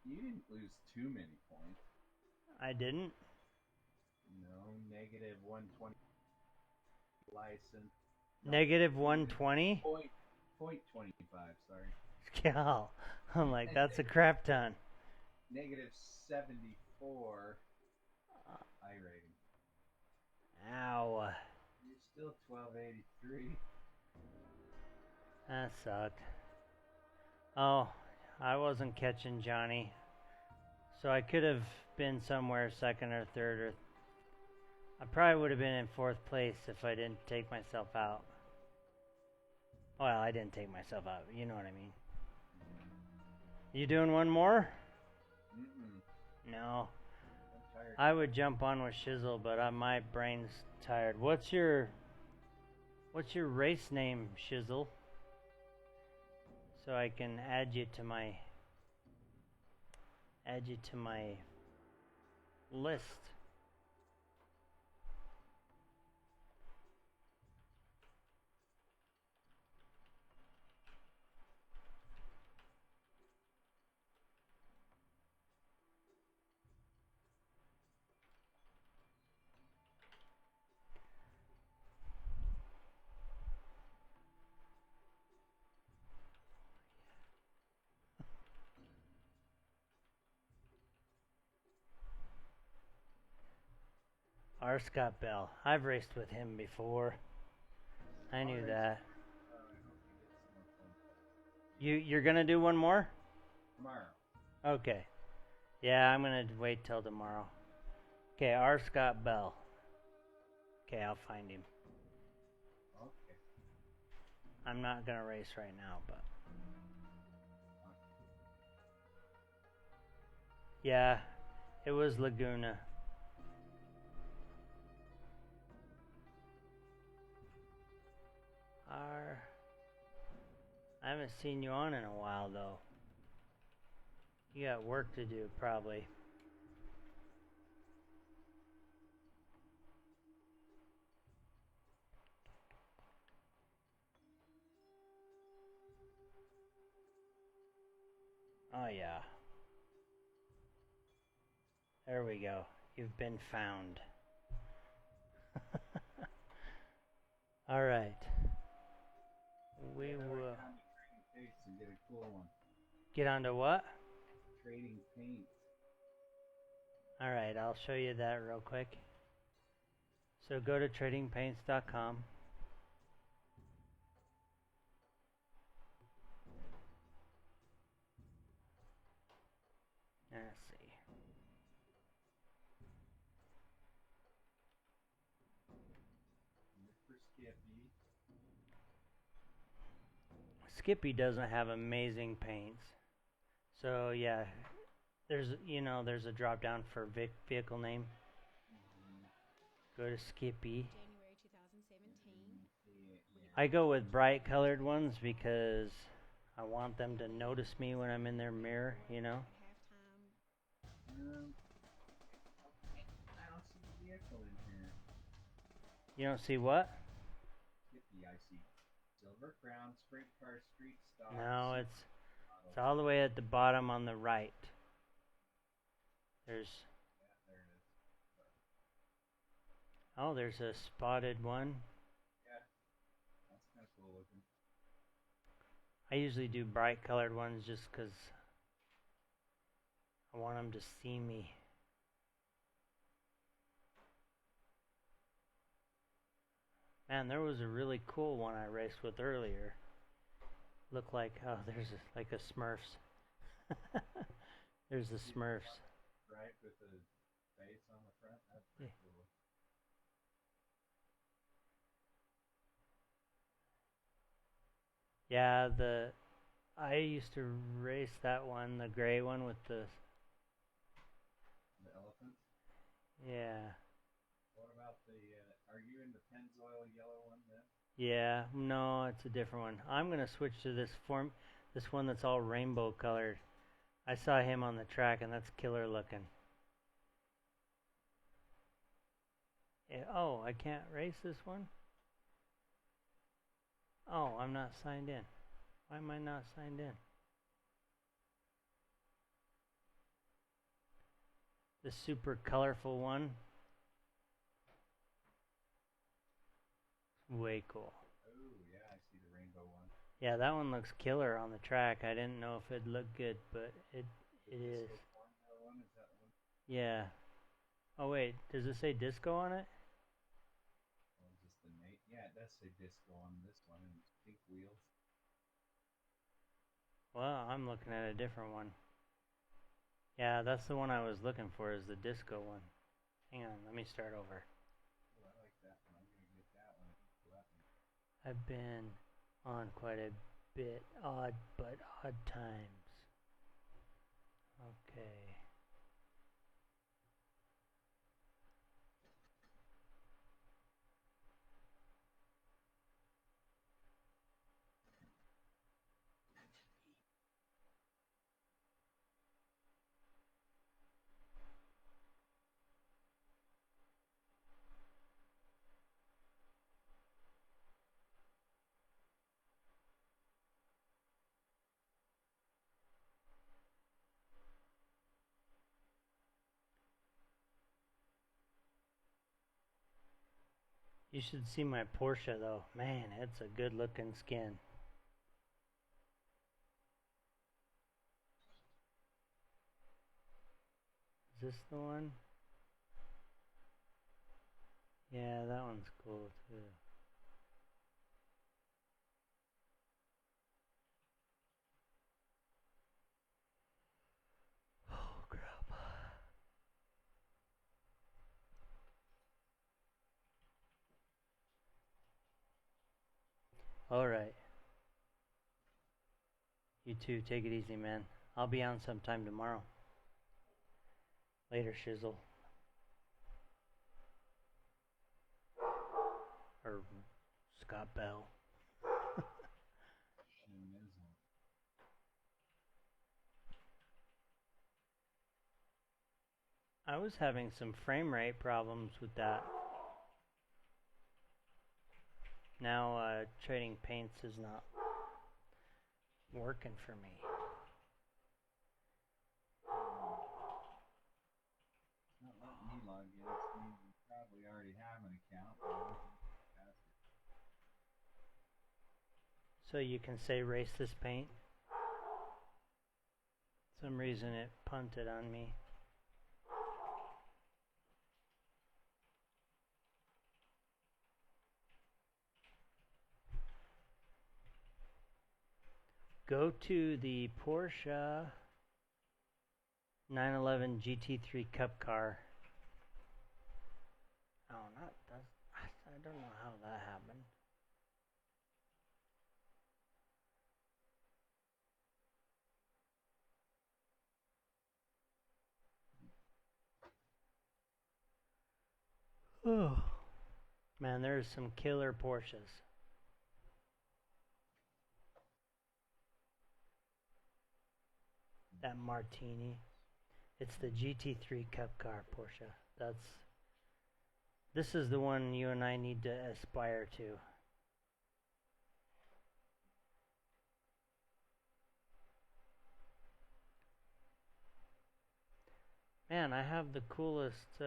You didn't lose too many points. I didn't? No, negative 120 license. No, Negative 120? Point 25, sorry. Yeah. I'm like, that's a crap ton. Negative 74 iRating. Ow. You're still 1283. That sucked. Oh, I wasn't catching Johnny. So I could have been somewhere 2nd or 3rd, or I probably would have been in 4th place if I didn't take myself out. Well, I didn't take myself out. You know what I mean. You doing one more? No. I'm tired. I would jump on with Shizzle, but my brain's tired. What's your race name, Shizzle? So I can add you to my list. R. Scott Bell. I've raced with him before. I knew that. I hope you get some more fun. You're gonna do one more? Tomorrow. Okay. Yeah, I'm gonna wait till tomorrow. Okay, R. Scott Bell. Okay, I'll find him. Okay. I'm not gonna race right now, but yeah, it was Laguna. I haven't seen you on in a while though. You got work to do probably. Oh yeah. There we go. You've been found. All right. We will And get a cool one. get on to what? Trading paint. All right, I'll show you that real quick. So go to tradingpaints.com. Let's see. Look for Skippy. Skippy doesn't have amazing paints. So yeah, there's a drop down for vehicle name. Go to Skippy. January 2017. I go with bright colored ones because I want them to notice me when I'm in their mirror, you know. I don't see the vehicle in here. You don't see what? Skippy, I see silver crown, sprint car, street stock. No, it's all the way at the bottom on the right. There's Yeah, there it is. oh, there's a spotted one. Yeah, that's kind of cool looking. I usually do bright colored ones just because I want them to see me. Man, there was a really cool one I raced with earlier. Looked like, oh, there's like a Smurfs. There's the Smurfs. Right, with the face on the front. That's pretty cool. Yeah, I used to race that one, the gray one with the elephant. Yeah. What about the? Are you in the Pennzoil yellow one then? Yeah, no, it's a different one. I'm gonna switch to this one that's all rainbow colored. I saw him on the track, and that's killer looking. Yeah, oh, I can't race this one? Oh, I'm not signed in. Why am I not signed in? The super colorful one. Way cool. Oh, yeah, I see the rainbow one. Yeah, that one looks killer on the track. I didn't know if it'd look good, but it is. One, is that one? Yeah. Oh wait, does it say disco on it? Well, just the name. Yeah, it does say disco on this one and pink wheels. Well, I'm looking at a different one. Yeah, that's the one I was looking for, is the disco one. Hang on, let me start over. Oh, I like that one. I'm gonna get that one. I've been on quite a bit. Odd, but odd times. Okay. You should see my Porsche though. Man, it's a good looking skin. Is this the one? Yeah, that one's cool too. Oh crap. Alright. You too, take it easy, man. I'll be on sometime tomorrow. Later, Shizzle. Or Scott Bell. Shimizu. I was having some frame rate problems with that. Now trading paints is not working for me. It's not letting me log in. It means you probably already have an account. But I don't think you can pass it. So you can say race this paint. Some reason it punted on me. Go to the Porsche 911 GT3 Cup car. Oh, not that. I don't know how that happened. Oh, man, there's some killer Porsches. That Martini. It's the GT3 Cup car Porsche. This is the one you and I need to aspire to. Man, I have the coolest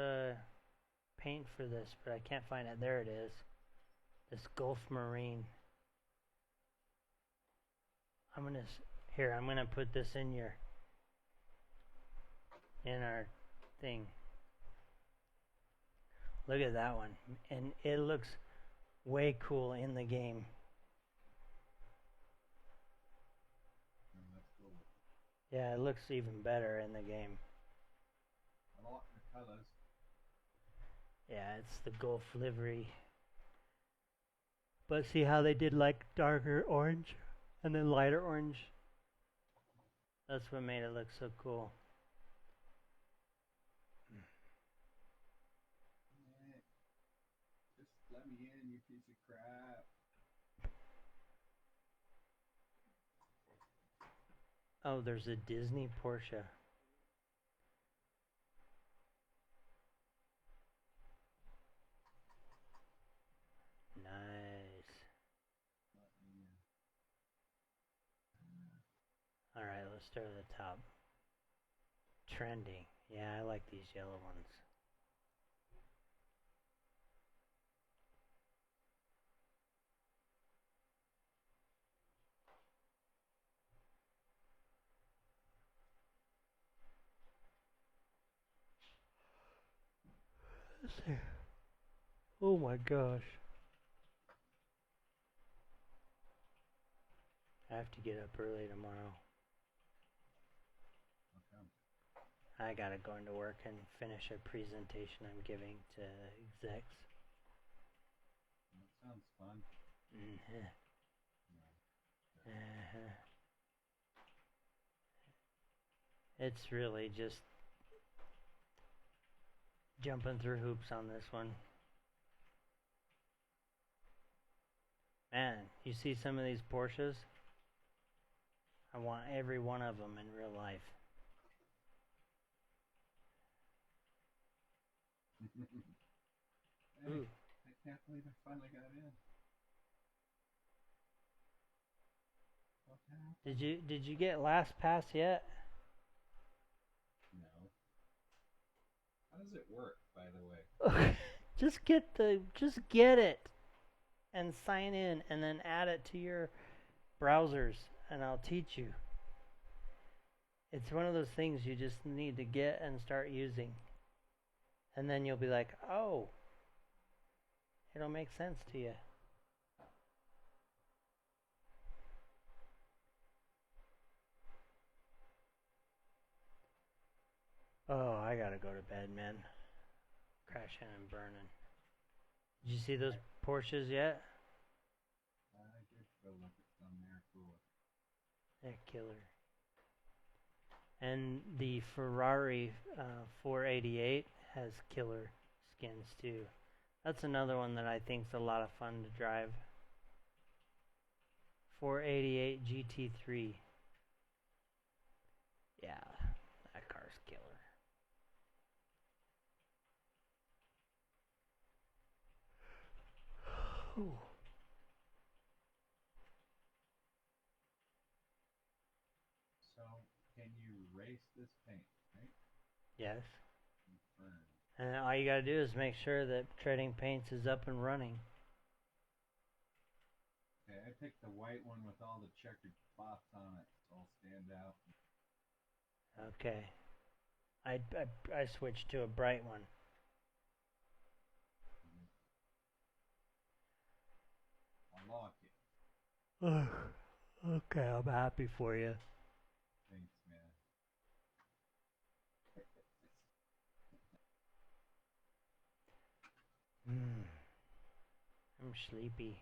paint for this, but I can't find it. There it is. This Gulf Marine. I'm gonna put this in our thing. Look at that one. And it looks way cool in the game. That's cool. Yeah, it looks even better in the game. I like the colors. Yeah, it's the Gulf livery. But see how they did like darker orange and then lighter orange? That's what made it look so cool. Just let me in, you piece of crap. Oh, there's a Disney Porsche. Nice. Alright, let's start at the top. Trending. Yeah, I like these yellow ones. Let's see. Oh my gosh. I have to get up early tomorrow. Okay. I gotta go into work and finish a presentation I'm giving to execs. That sounds fun. Mm-hmm. Yeah. Uh-huh. It's really just jumping through hoops on this one. Man, you see some of these Porsches? I want every one of them in real life. Hey, Ooh. I can't believe I finally got in. What happened? Did you get last pass yet? No. How does it work, by the way? just get it and sign in and then add it to your browsers and I'll teach you. It's one of those things you just need to get and start using. And then you'll be like, "Oh, it'll make sense to you." Oh, I gotta go to bed, man. Crashing and burning. Did you see those Porsches yet? I did go look at some there. Cool. They're killer. And the Ferrari 488 has killer skins too. That's another one that I think's a lot of fun to drive. 488 GT3. Yeah, that car's killer. Ooh. So, can you race this paint, right? Yes. Confirmed. And all you gotta do is make sure that Trading Paints is up and running. Okay, I picked the white one with all the checkered spots on it, so I'll stand out. Okay. I switched to a bright one. I lock it. Okay, I'm happy for you. Thanks, man. I'm sleepy.